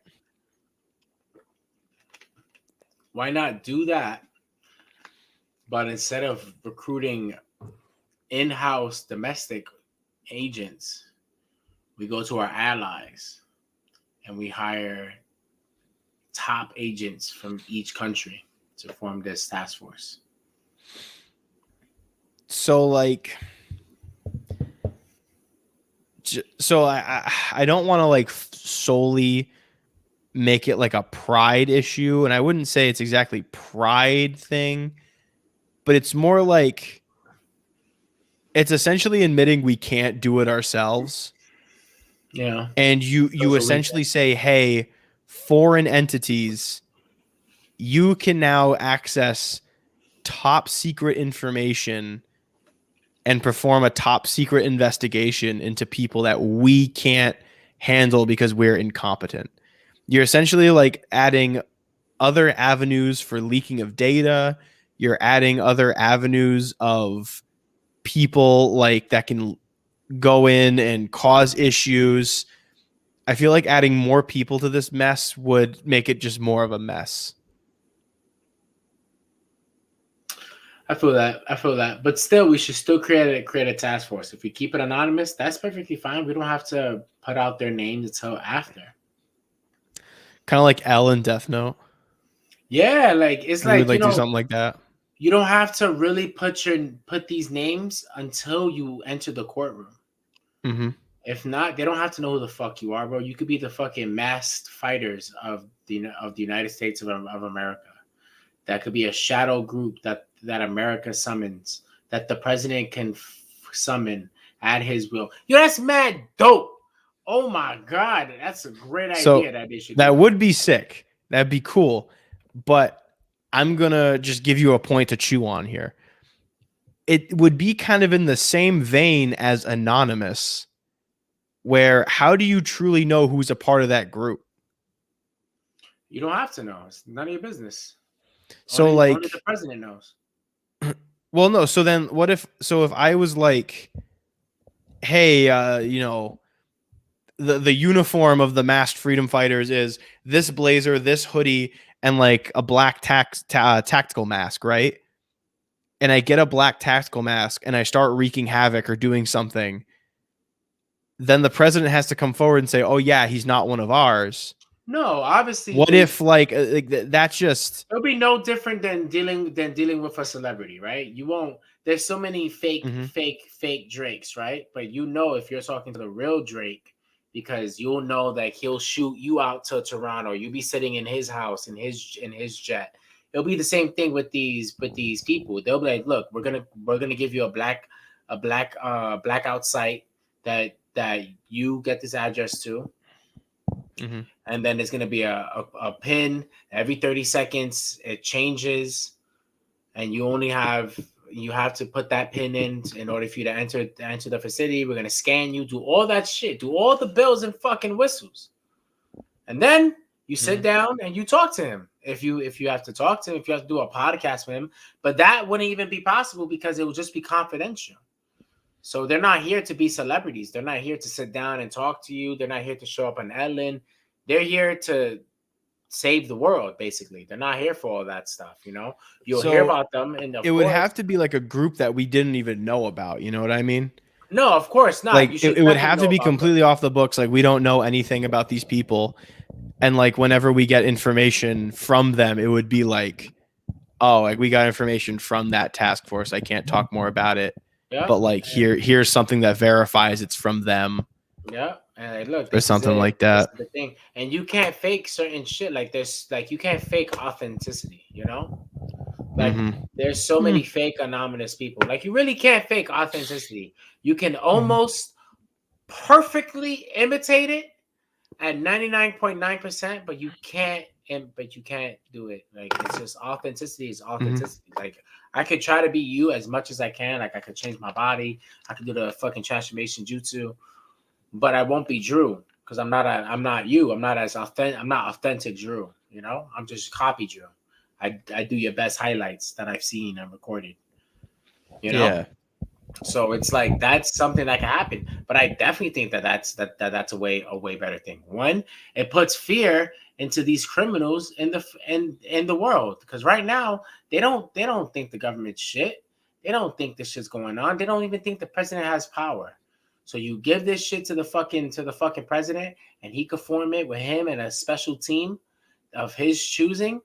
Why not do that? But instead of recruiting in-house domestic agents, we go to our allies and we hire top agents from each country to form this task force. So like, so I don't want to like solely make it like a pride issue, and I wouldn't say it's exactly pride thing, but it's more like it's essentially admitting we can't do it ourselves. Yeah. And you essentially say, hey, foreign entities, you can now access top secret information and perform a top secret investigation into people that we can't handle because we're incompetent. You're essentially like adding other avenues for leaking of data. You're adding other avenues of people like that can go in and cause issues. I feel like adding more people to this mess would make it just more of a mess. I feel that. But still, we should still create a task force. If we keep it anonymous, that's perfectly fine. We don't have to put out their names until after. Kind of like L in Death Note. Yeah, like it's We like, would like do something like that. You don't have to really put these names until you enter the courtroom. Mm-hmm. If not, they don't have to know who the fuck you are, bro. You could be the fucking masked fighters of the United States of America. That could be a shadow group that America summons, that the president can summon at his will. Yo, that's mad dope. Oh my god, that's a great idea that they should. That would be sick. That'd be cool. But I'm gonna just give you a point to chew on here. It would be kind of in the same vein as Anonymous, where how do you truly know who's a part of that group? You don't have to know. It's none of your business. So only the president knows. Well, no. So then what if I was like, hey, the uniform of the masked freedom fighters is this blazer, this hoodie, and like a black tactical mask, right? And I get a black tactical mask and I start wreaking havoc or doing something. then the president has to come forward and say, "Oh yeah, he's not one of ours." No, obviously. What if like that's just? It'll be no different than dealing with a celebrity, right? You won't. There's so many fake Drakes, right? But you know if you're talking to the real Drake, because you'll know that he'll shoot you out to Toronto. You'll be sitting in his house in his jet. It'll be the same thing with these people. They'll be like, look, we're gonna give you a blackout site that you get this address to. And then there's going to be a pin every 30 seconds. It changes, and you have to put that pin in order for you to enter the facility. We're going to scan you, do all that shit, do all the bells and fucking whistles, and then you sit down and you talk to him. If you have to talk to him, if you have to do a podcast with him, but that wouldn't even be possible because it would just be confidential. So they're not here to be celebrities. They're not here to sit down and talk to you. They're not here to show up on Ellen. They're here to save the world, basically. They're not here for all that stuff, you know? You'll hear about them. And it would have to be like a group that we didn't even know about. You know what I mean? No, of course not. Like it would have to be completely off the books. Like we don't know anything about these people. And like whenever we get information from them, it would be like, oh, like we got information from that task force. I can't talk more about it. Yeah. But like here's something that verifies it's from them. Yeah. And look, or something like that. The thing. And you can't fake certain shit. Like there's like you can't fake authenticity, you know? Like there's so many fake anonymous people. Like you really can't fake authenticity. You can almost perfectly imitate it at 99.9%, but you can't do it. Like it's just authenticity is authenticity. Like I could try to be you as much as I can. Like I could change my body. I could do the fucking transformation jutsu, but I won't be Drew because I'm not you. I'm not authentic Drew. You know, I'm just copy Drew. I do your best highlights that I've seen and recorded. You know. Yeah. So it's like that's something that can happen, but I definitely think that's a way better thing. One, it puts fear into these criminals in the world because right now they don't think the government's shit. They don't think this shit's going on. They don't even think the president has power. So you give this shit to the fucking president, and he could form it with him and a special team of his choosing.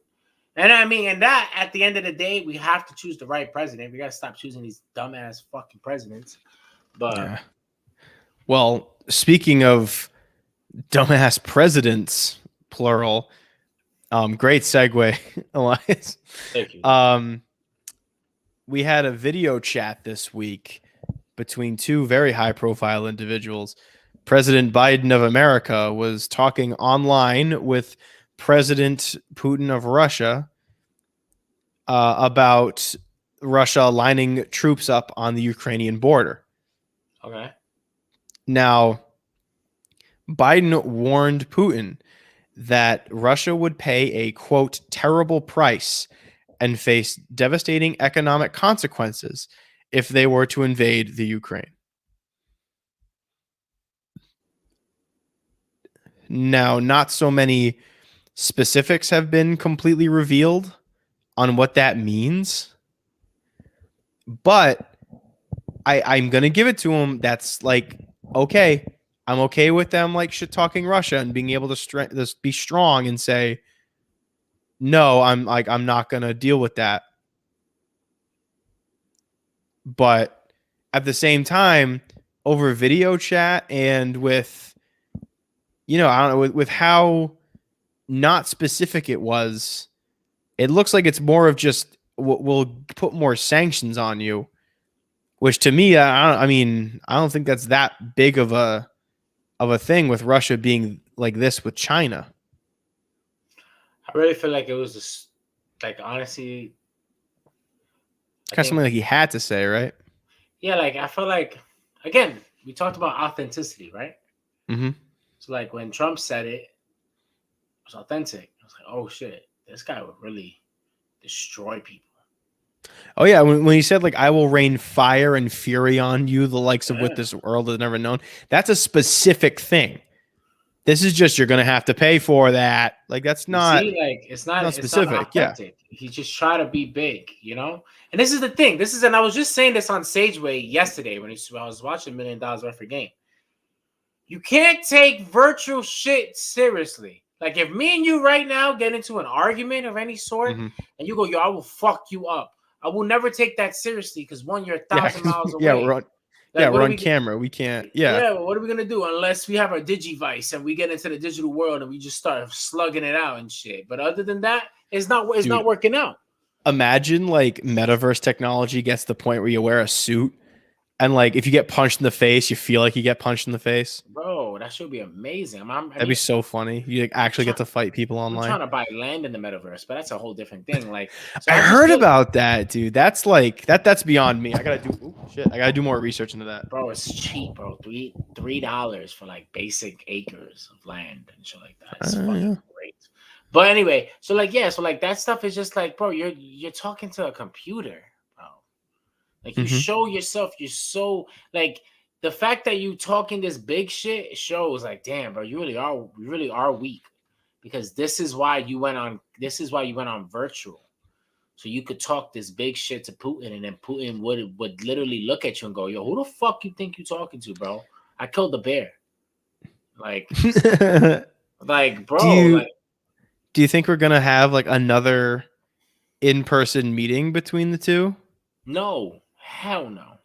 And I mean, and that at the end of the day, we have to choose the right president. We got to stop choosing these dumbass fucking presidents. But yeah. Well, speaking of dumbass presidents, plural, great segue, Elias. Thank you. We had a video chat this week between two very high-profile individuals. President Biden of America was talking online with President Putin of Russia about Russia lining troops up on the Ukrainian border. Okay. Now, Biden warned Putin that Russia would pay a, quote, terrible price and face devastating economic consequences if they were to invade the Ukraine. Now, not so many specifics have been completely revealed on what that means, but I'm gonna give it to him. That's like, okay, I'm okay with them like shit talking Russia and being able to be strong and say, no, I'm not gonna deal with that. But at the same time, over video chat and with, I don't know, with how not specific it was, it looks like it's more of just we'll put more sanctions on you, which to me, I don't think that's that big of a thing with Russia being like this with China. I really feel like it was just like, honestly, kind of something like he had to say, right? Yeah, like I feel like, again, we talked about authenticity, right? Mm-hmm. So like when Trump said it was authentic. I was like, oh shit, this guy would really destroy people. Oh yeah, when he said like I will rain fire and fury on you, the likes of what this world has never known. That's a specific thing. This is just you're gonna have to pay for that. Like that's not it's not specific. It's not authentic. Yeah. He just try to be big, And this is the thing. And I was just saying this on Sageway yesterday when I was watching $1 Million Worth of Game. You can't take virtual shit seriously. Like if me and you right now get into an argument of any sort, and you go, yo, I will fuck you up. I will never take that seriously because one, you're 1,000 miles away. Yeah, we're on. Like, we're on camera. We can't. Yeah. What are we gonna do unless we have our digivice and we get into the digital world and we just start slugging it out and shit? But other than that, it's not working out. Imagine like metaverse technology gets to the point where you wear a suit. And like, if you get punched in the face, you feel like you get punched in the face. Bro, that should be amazing. That'd be so funny. You actually get to fight people online. I'm trying to buy land in the metaverse, but that's a whole different thing. Like, so I heard about that, dude. That's like that's beyond me. I gotta do more research into that. Bro, it's cheap, bro. $3 for like basic acres of land and shit like that. It's fucking great. But anyway, so that stuff is just like, bro, you're talking to a computer. Like you show yourself, you're so like the fact that you talking this big shit shows like, damn, bro, you really are weak because this is why you went on virtual. So you could talk this big shit to Putin and then Putin would literally look at you and go, yo, who the fuck you think you talking to, bro? I killed the bear. Like, like, bro. Do you think we're going to have like another in-person meeting between the two? No. Hell no.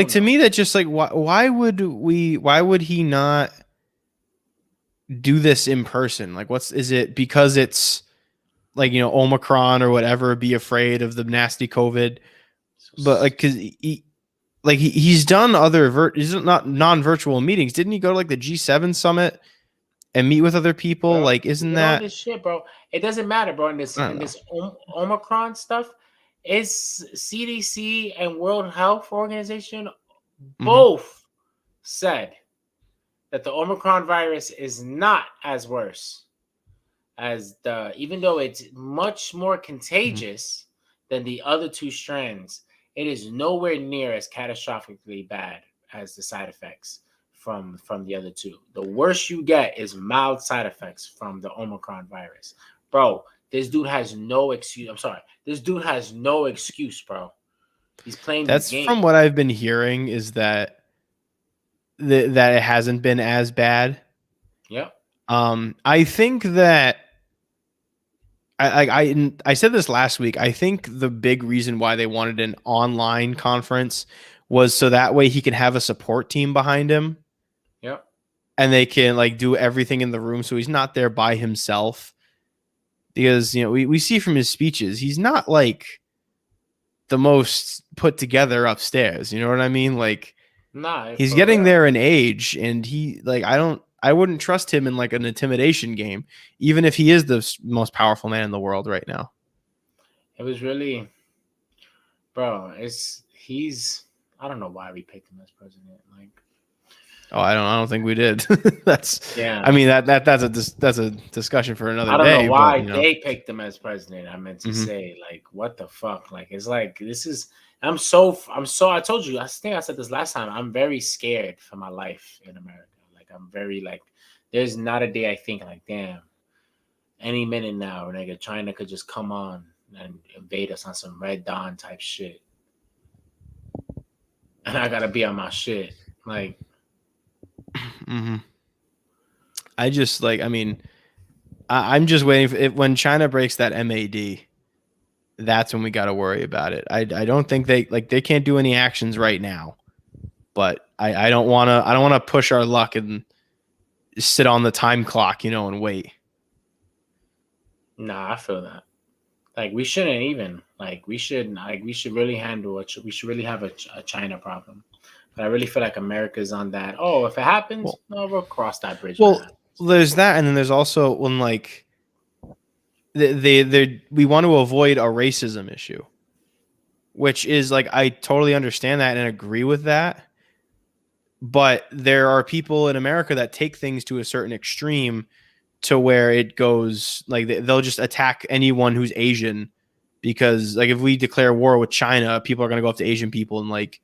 To me, that just like why would he not do this in person? Like, is it because it's like, Omicron or whatever? Be afraid of the nasty COVID, but like because he's done other he's not non-virtual meetings. Didn't he go to like the G7 summit and meet with other people? Bro, like, isn't that all this shit, bro? It doesn't matter, bro. In this Omicron stuff. Is CDC and World Health Organization both said that the Omicron virus is not as worse as even though it's much more contagious than the other two strands, it is nowhere near as catastrophically bad as the side effects from the other two. The worst you get is mild side effects from the Omicron virus. Bro, this dude has no excuse. I'm sorry. This dude has no excuse, bro. He's playing the game. From what I've been hearing is that that it hasn't been as bad. Yep. I think that I said this last week. I think the big reason why they wanted an online conference was so that way he can have a support team behind him. Yep. And they can like do everything in the room so he's not there by himself. Because, we see from his speeches, he's not like the most put together upstairs. You know what I mean? Like, he's getting there in age, and he like I wouldn't trust him in like an intimidation game, even if he is the most powerful man in the world right now. It was really, bro. I don't know why we picked him as president. Like, oh, I don't think we did. I mean that's a discussion for another day. I don't know why they picked him as president. I meant to say, like, what the fuck? Like, it's like this is. I told you. I think I said this last time. I'm very scared for my life in America. Like, I'm very like. There's not a day I think like, damn. Any minute now, nigga, China could just come on and invade us on some Red Dawn type shit, and I gotta be on my shit, like. I just like, I mean, I'm just waiting for it when China breaks that MAD. That's when we got to worry about it. I don't think they can't do any actions right now, but I don't want to push our luck and sit on the time clock, and wait. Nah, I feel that. Like, we shouldn't even we should really we should really have a China problem. But I really feel like America's on that. Oh, if it happens, we'll cross that bridge. Well, there's that, and then there's also when like we want to avoid a racism issue, which is like I totally understand that and agree with that. But there are people in America that take things to a certain extreme to where it goes like they'll just attack anyone who's Asian because like if we declare war with China, people are going to go up to Asian people and like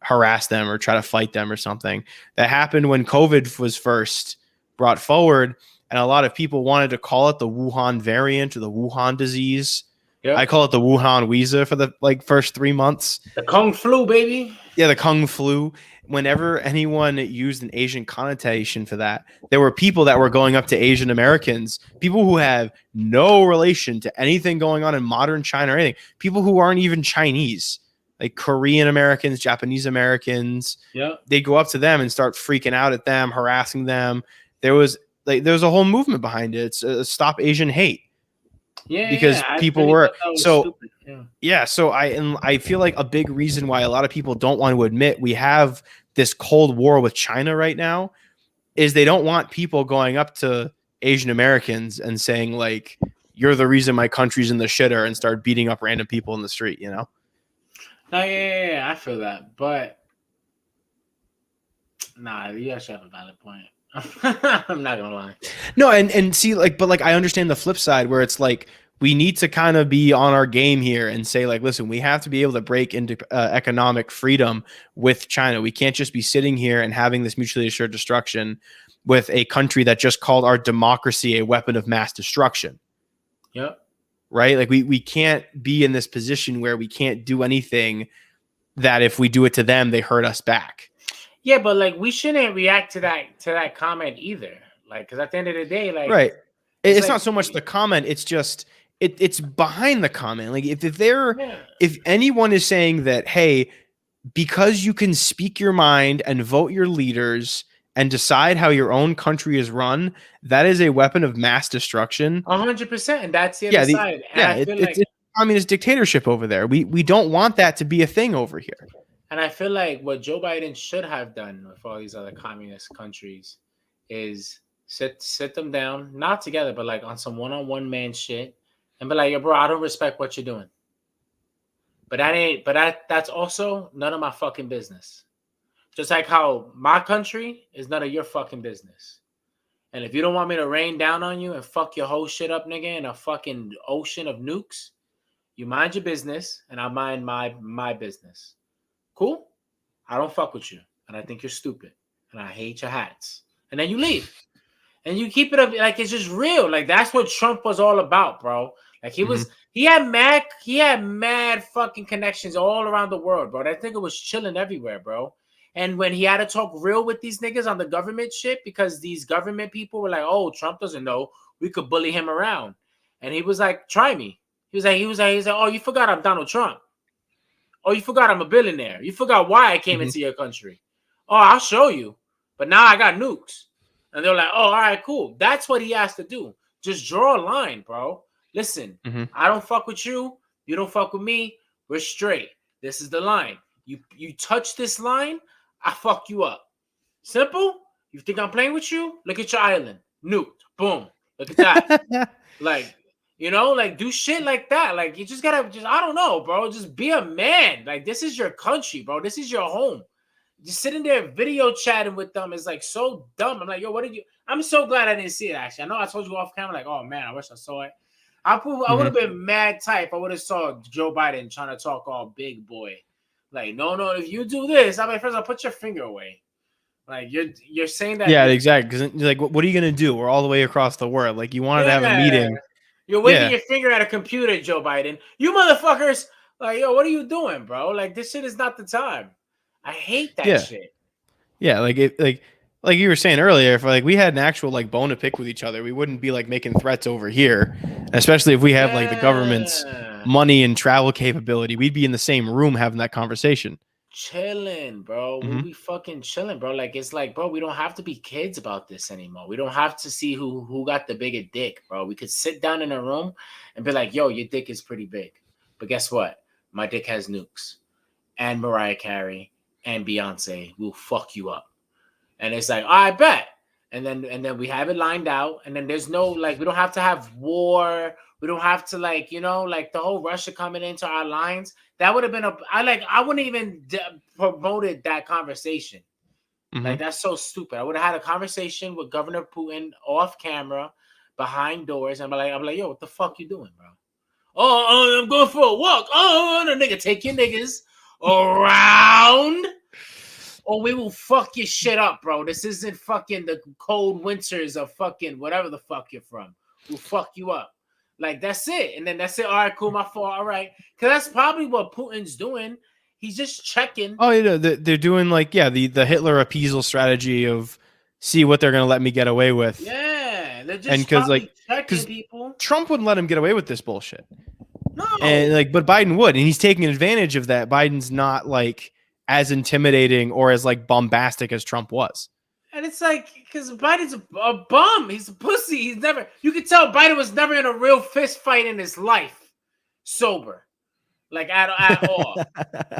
harass them or try to fight them or something. That happened when COVID was first brought forward, and a lot of people wanted to call it the Wuhan variant or the Wuhan disease. Yep. I call it the Wuhan Visa for the like first 3 months. The Kung flu, baby. Yeah, the Kung Flu. Whenever anyone used an Asian connotation for that, there were people that were going up to Asian Americans, people who have no relation to anything going on in modern China or anything, people who aren't even Chinese, like Korean Americans, Japanese Americans. Yeah. They go up to them and start freaking out at them, harassing them. There was a whole movement behind it. It's Stop Asian Hate, because Yeah. I people really were thought that was so. stupid. Yeah. Yeah, so I feel like a big reason why a lot of people don't want to admit we have this Cold War with China right now is they don't want people going up to Asian Americans and saying like, you're the reason my country's in the shitter, and start beating up random people in the street, you know? No, yeah, I feel that, but nah, you actually have a valid point. I'm not gonna lie. No, and see, like, but like I understand the flip side where it's like we need to kind of be on our game here and say like, listen, we have to be able to break into economic freedom with China. We can't just be sitting here and having this mutually assured destruction with a country that just called our democracy a weapon of mass destruction. Yep. Right? Like we can't be in this position where we can't do anything that if we do it to them, they hurt us back. Yeah, but like we shouldn't react to that comment either. Like, because at the end of the day, like, right, it's like, not so much the comment; it's just it's behind the comment. Like if anyone is saying that, hey, because you can speak your mind and vote your leaders and decide how your own country is run, that is a weapon of mass destruction. 100%, and that's the other side. And I feel like it's communist dictatorship over there. We don't want that to be a thing over here. And I feel like what Joe Biden should have done with all these other communist countries is sit them down, not together, but like on some one-on-one man shit, and be like, yo, bro, I don't respect what you're doing. But that's also none of my fucking business. Just like how my country is none of your fucking business. And if you don't want me to rain down on you and fuck your whole shit up, nigga, in a fucking ocean of nukes, you mind your business and I mind my business. Cool? I don't fuck with you. And I think you're stupid. And I hate your hats. And then you leave. And you keep it up like it's just real. Like that's what Trump was all about, bro. Like he had mad fucking connections all around the world, bro. That nigga was chilling everywhere, bro. And when he had to talk real with these niggas on the government shit, because these government people were like, oh, Trump doesn't know, we could bully him around. And he was like, try me. He was like, oh, you forgot I'm Donald Trump. Oh, you forgot I'm a billionaire. You forgot why I came into your country. Oh, I'll show you. But now I got nukes. And they're like, oh, all right, cool. That's what he has to do. Just draw a line, bro. Listen, I don't fuck with you. You don't fuck with me. We're straight. This is the line. You touch this line, I fuck you up. Simple? You think I'm playing with you? Look at your island. Nuked. Boom. Look at that. Like, you know, like do shit like that. Like you just gotta I don't know, bro. Just be a man. Like this is your country, bro. This is your home. Just sitting there video chatting with them is like so dumb. I'm like, yo, what did you? I'm so glad I didn't see it. Actually, I know I told you off camera. Like, oh man, I wish I saw it. I would have been mad type. I would have saw Joe Biden trying to talk all big boy. Like, no, if you do this, I mean, first I'll put your finger away. Like you're saying that. Yeah, exactly. Because like, what are you gonna do? We're all the way across the world. Like, you wanted to have a meeting. You're waving your finger at a computer, Joe Biden. You motherfuckers! Like, yo, what are you doing, bro? Like, this shit is not the time. I hate that shit. Yeah, like you were saying earlier, if like we had an actual like bone to pick with each other, we wouldn't be like making threats over here. Especially if we have like the government's money and travel capability, we'd be in the same room having that conversation. Chilling, bro. We'll be fucking chilling, bro. Like it's like, bro, we don't have to be kids about this anymore. We don't have to see who got the bigger dick, bro. We could sit down in a room and be like, yo, your dick is pretty big. But guess what? My dick has nukes. And Mariah Carey and Beyonce will fuck you up. And it's like, I bet. And then we have it lined out. And then there's no, like, we don't have to have war. We don't have to, like, you know, like the whole Russia coming into our lines. That would have been I wouldn't even promoted that conversation. Like, that's so stupid. I would have had a conversation with Governor Putin off camera, behind doors. And I'm like, yo, what the fuck you doing, bro? Oh, I'm going for a walk. Oh, no, nigga, take your niggas around. Or we will fuck your shit up, bro. This isn't fucking the cold winters of fucking whatever the fuck you're from. We'll fuck you up. Like, that's it. And then that's it. All right, cool, my fault. All right. Because that's probably what Putin's doing. He's just checking. Oh, yeah, they're doing like the Hitler appeasal strategy of see what they're gonna let me get away with. Yeah, they're And just probably checking people. Trump wouldn't let him get away with this bullshit. No, And but Biden would, and he's taking advantage of that. Biden's not like as intimidating or as like bombastic as Trump was. and it's like because Biden's a bum. He's a pussy. He's never. You could tell Biden was never in a real fist fight in his life, sober, like at all.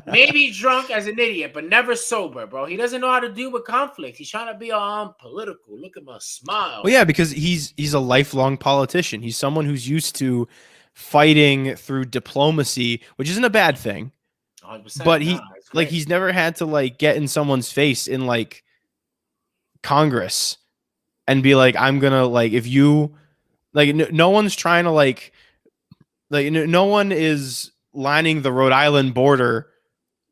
Maybe drunk as an idiot, but never sober, bro. He doesn't know how to deal with conflict. He's trying to be political. Look at my smile. Well, yeah, because he's a lifelong politician. He's someone who's used to fighting through diplomacy, which isn't a bad thing. But he's never had to like get in someone's face in like Congress and be like, I'm gonna like if you like no one's trying to like no one is lining the Rhode Island border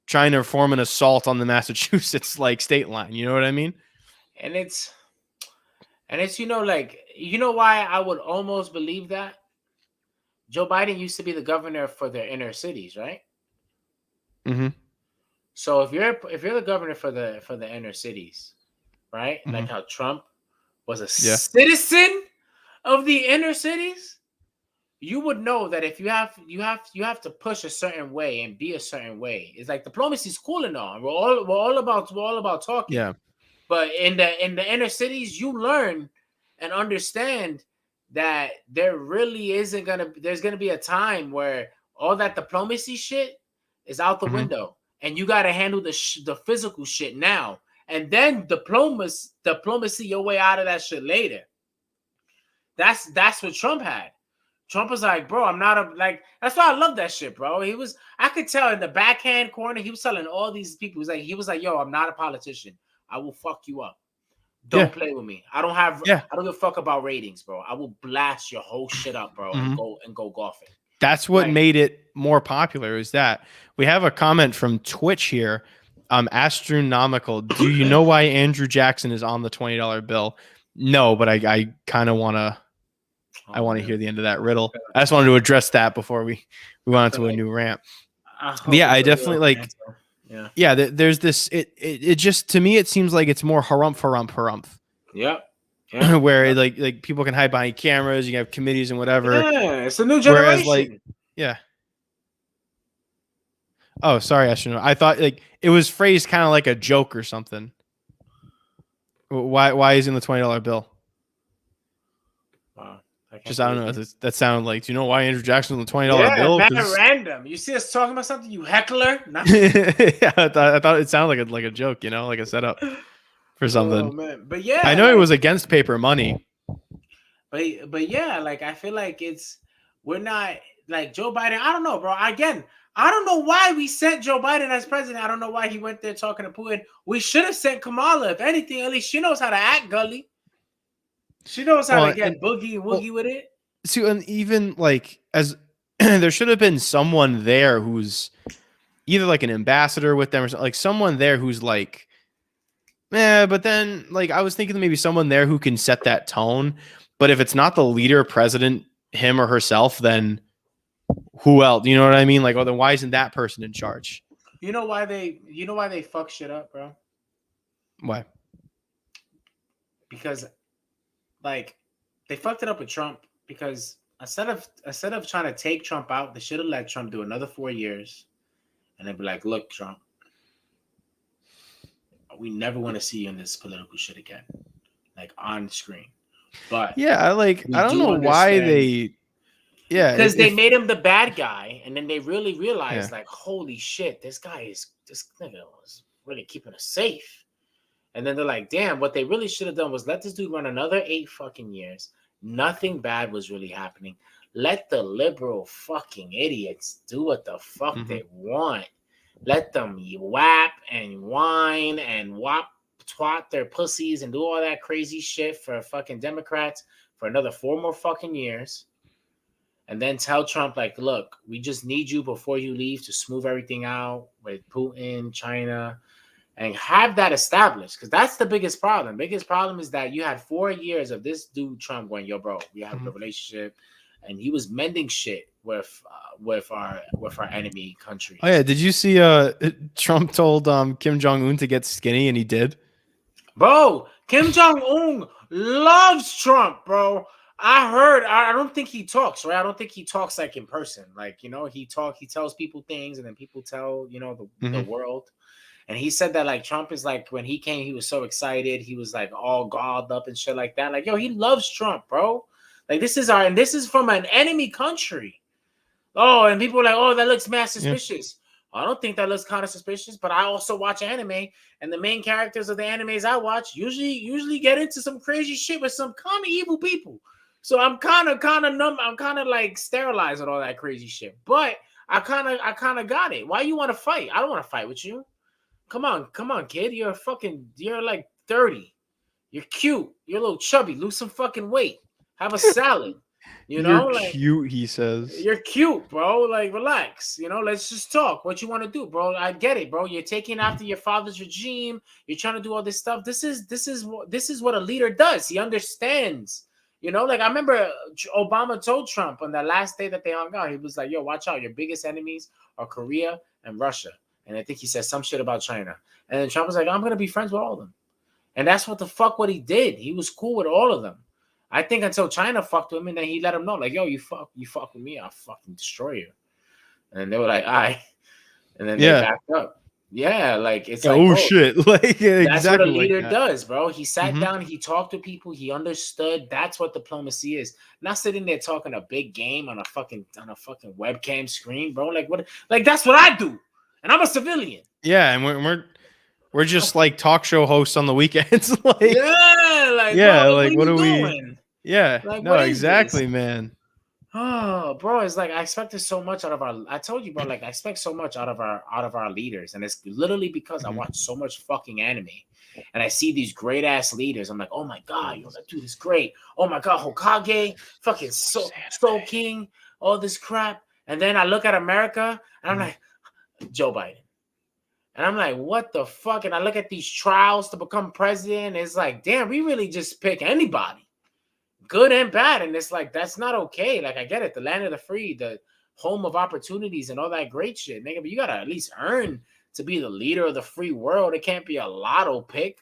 trying to form an assault on the Massachusetts like state line. You know what I mean? And it's why I would almost believe that Joe Biden used to be the governor for the inner cities, right? Mm-hmm. So if you're the governor for the inner cities, right? Mm-hmm. Like how Trump was a citizen of the inner cities, you would know that if you have to push a certain way and be a certain way. It's like diplomacy's cool and all. We're all about talking. Yeah. But in the inner cities, you learn and understand that there's gonna be a time where all that diplomacy shit is out the window, and you got to handle the physical shit now, and then diplomacy your way out of that shit later. That's what Trump had. Trump was like, bro, I'm not that's why I love that shit, bro. I could tell in the backhand corner, he was telling all these people, he was like, yo, I'm not a politician. I will fuck you up. Don't play with me. I don't give a fuck about ratings, bro. I will blast your whole shit up, bro, and go golfing. That's what made it more popular, is that we have a comment from Twitch here. Astronomical. Do you know why Andrew Jackson is on the $20 bill? No, but I kind of want to. I want to hear the end of that riddle. I just wanted to address that before we went on to a new rant. I definitely like. Yeah. There's this. It just, to me, it seems like it's more harumph. Yeah. Where like people can hide behind cameras. You have committees and whatever. Yeah, it's a new generation. Whereas Oh, sorry, astronaut. I thought like it was phrased kind of like a joke or something. Why is he in the $20 bill? Wow. I don't know. That sounded like, do you know why Andrew Jackson's on the $20 bill? Yeah, random. You see us talking about something, you heckler? Yeah, I thought it sounded like a joke, like a setup for something. Oh, man. But yeah, I know it was against paper money. But yeah, like I feel like we're not like Joe Biden. I don't know, bro. Again, I don't know why we sent Joe Biden as president. I don't know why he went there talking to Putin. We should have sent Kamala. If anything, at least she knows how to act gully. She knows how to get boogie and woogie with it. See, and even like as there should have been someone there who's either like an ambassador with them or like someone there who's like, but then like I was thinking maybe someone there who can set that tone. But if it's not the leader, president, him or herself, then who else? You know what I mean? Like, then why isn't that person in charge? You know why they fuck shit up, bro? Why? Because like they fucked it up with Trump because instead of trying to take Trump out, they should have let Trump do another 4 years, and they'd be like, "Look, Trump, we never want to see you in this political shit again, like on screen." But I don't know why they. Yeah, because they made him the bad guy, and then they really realized, like, holy shit, this nigga was really keeping us safe. And then they're like, damn, what they really should have done was let this dude run another 8 fucking years. Nothing bad was really happening. Let the liberal fucking idiots do what the fuck they want. Let them whap and whine and twat their pussies and do all that crazy shit for fucking Democrats for another 4 more fucking years. And then tell Trump, like, look, we just need you before you leave to smooth everything out with Putin, China, and have that established. Because that's the biggest problem. Biggest problem is that you had 4 years of this dude Trump going, yo, bro, we have a relationship. and he was mending shit with our enemy countries. Oh yeah, did you see Trump told Kim Jong-un to get skinny and he did? Bro, Kim Jong-un loves Trump, bro. I heard. I don't think he talks, right? I don't think he talks like in person. Like, he tells people things, and then people tell, the world. And he said that, like, Trump is like, when he came, he was so excited. He was like all galled up and shit like that. Like, yo, he loves Trump, bro. Like, this is from an enemy country. Oh, and people are like, oh, that looks mad suspicious. I don't think that looks kind of suspicious, but I also watch anime, and the main characters of the animes I watch usually get into some crazy shit with some kind of evil people. So I'm kind of numb. I'm kind of like sterilized with all that crazy shit. But I kind of got it. Why you want to fight? I don't want to fight with you. Come on, kid. You're like 30. You're cute. You're a little chubby. Lose some fucking weight. Have a salad. You're cute, he says. You're cute, bro. Like, relax. Let's just talk. What you want to do, bro? I get it, bro. You're taking after your father's regime. You're trying to do all this stuff. This is what a leader does. He understands. Like, I remember Obama told Trump on the last day that they hung out, he was like, yo, watch out. Your biggest enemies are Korea and Russia. And I think he said some shit about China. And then Trump was like, I'm going to be friends with all of them. And that's what he did. He was cool with all of them. I think until China fucked with him, and then he let him know, like, yo, you fuck with me, I'll fucking destroy you. And they were like, all right. And then they backed up. Yeah, like, it's like, oh, shit. Like, exactly. That's what a leader does, bro. He sat down, he talked to people, he understood. That's what diplomacy is. Not sitting there talking a big game on a fucking webcam screen, bro. Like, what? Like, that's what I do. And I'm a civilian. Yeah, and we're just like talk show hosts on the weekends. Like, bro, like, what are we doing? Yeah, like, no, exactly, man. Oh, bro, it's like I expected so much out of our. I told you, bro. Like, I expect so much out of our leaders, and it's literally because I watch so much fucking anime, and I see these great ass leaders. I'm like, oh my god, yo, that dude is great. Oh my god, Hokage, fucking Soul King, all this crap. And then I look at America, and I'm like, Joe Biden. And I'm like, what the fuck? And I look at these trials to become president. It's like, damn, we really just pick anybody, good and bad. And it's like, that's not okay. Like, I get it. The land of the free, the home of opportunities and all that great shit, nigga. But you got to at least earn to be the leader of the free world. It can't be a lotto pick.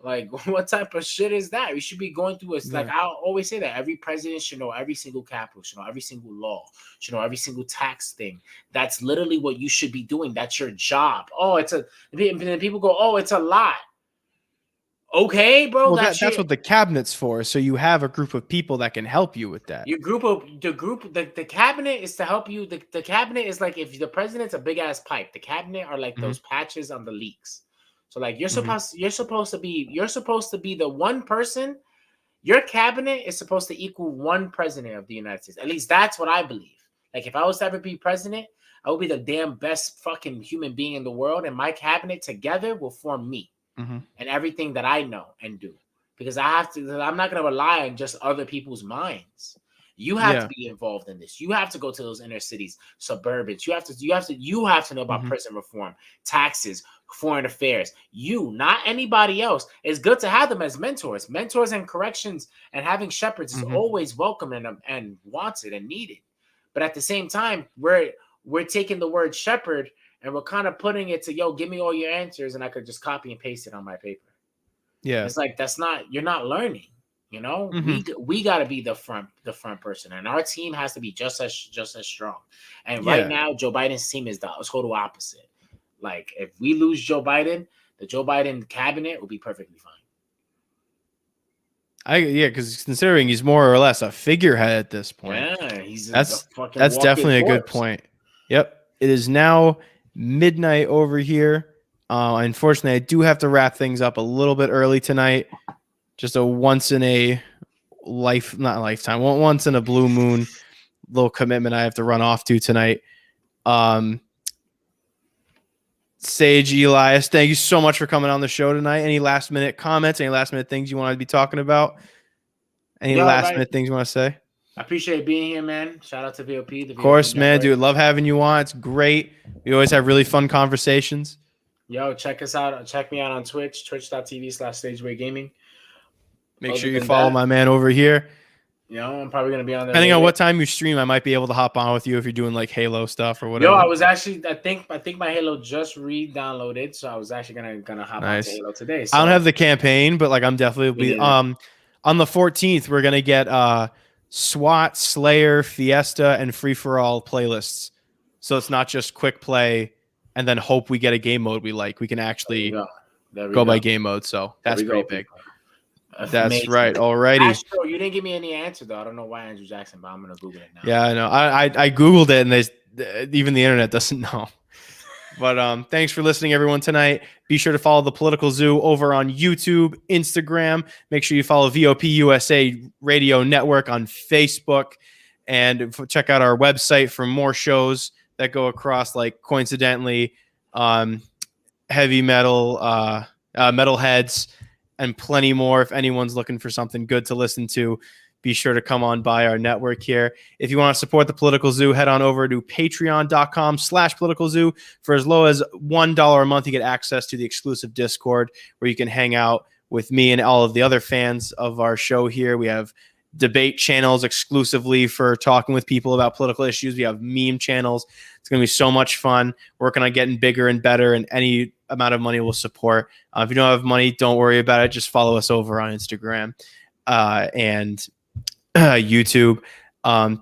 Like, what type of shit is that? We should be going through like, I always say that every president should know every single capital, should know every single law, should know every single tax thing. That's literally what you should be doing. That's your job. Oh, and then people go, oh, it's a lot. Okay, bro. Well, that's what the cabinet's for. So you have a group of people that can help you with that. The cabinet is to help you. The cabinet is like, if the president's a big ass pipe, the cabinet are like those patches on the leaks. So like, you're supposed to be the one person. Your cabinet is supposed to equal one president of the United States. At least that's what I believe. Like, if I was to ever be president, I would be the damn best fucking human being in the world, and my cabinet together will form me and everything that I know and do. Because I'm not going to rely on just other people's minds. You have to be involved in this. You have to go to those inner cities, suburbans. You have to know about prison reform, taxes, foreign affairs. You, not anybody else. It's good to have them as mentors. Mentors and corrections and having shepherds is always welcome and wanted and needed. But at the same time, we're taking the word shepherd and we're kind of putting it to, yo, give me all your answers, and I could just copy and paste it on my paper. Yeah, it's like, you're not learning. We got to be the front person, and our team has to be just as strong. And right now, Joe Biden's team is the total opposite. Like, if we lose Joe Biden, the Joe Biden cabinet will be perfectly fine. Because considering he's more or less a figurehead at this point. Yeah, that's definitely a good point. Yep, it is now midnight over here. Unfortunately, I do have to wrap things up a little bit early tonight. Just a once in a once in a blue moon little commitment I have to run off to tonight. Sage, Elias, thank you so much for coming on the show tonight. Any last minute comments? Any last minute things you want to be talking about? Any last minute things you want to say? I appreciate being here, man. Shout out to VOP. Of course, man, dude. Love having you on. It's great. We always have really fun conversations. Yo, check us out. Check me out on Twitch, twitch.tv/StageWayGaming. Make sure you follow my man over here. You know, I'm probably gonna be on there. Depending on later. what time you stream, I might be able to hop on with you if you're doing like Halo stuff or whatever. Yo, I was actually, I think my Halo just re-downloaded, so I was actually gonna hop onto Halo today. So I don't have the campaign, but like I'm definitely be on the 14th. We're gonna get SWAT, Slayer, Fiesta, and Free for All playlists. So it's not just quick play and then hope we get a game mode we like. We can actually go by game mode. So that's pretty big. That's amazing. Right. Alrighty. Astro, you didn't give me any answer though. I don't know why Andrew Jackson, but I'm gonna Google it now. Yeah, I know. I Googled it, and there's even the internet doesn't know. But thanks for listening, everyone, tonight. Be sure to follow the Political Zoo over on YouTube, Instagram. Make sure you follow VOP USA Radio Network on Facebook, and check out our website for more shows that go across, like coincidentally, heavy metal, metalheads, and plenty more. If anyone's looking for something good to listen to, be sure to come on by our network here. If you want to support the Political Zoo, head on over to patreon.com/politicalzoo. For as low as $1 a month, you get access to the exclusive Discord where you can hang out with me and all of the other fans of our show here. We have debate channels exclusively for talking with people about political issues. We have meme channels. It's going to be so much fun. Working on getting bigger and better, and any amount of money will support. If you don't have money, don't worry about it. Just follow us over on Instagram and YouTube.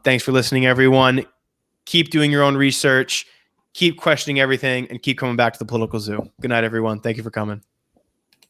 Thanks for listening, everyone. Keep doing your own research, keep questioning everything, and keep coming back to the Political Zoo. Good night, everyone. Thank you for coming.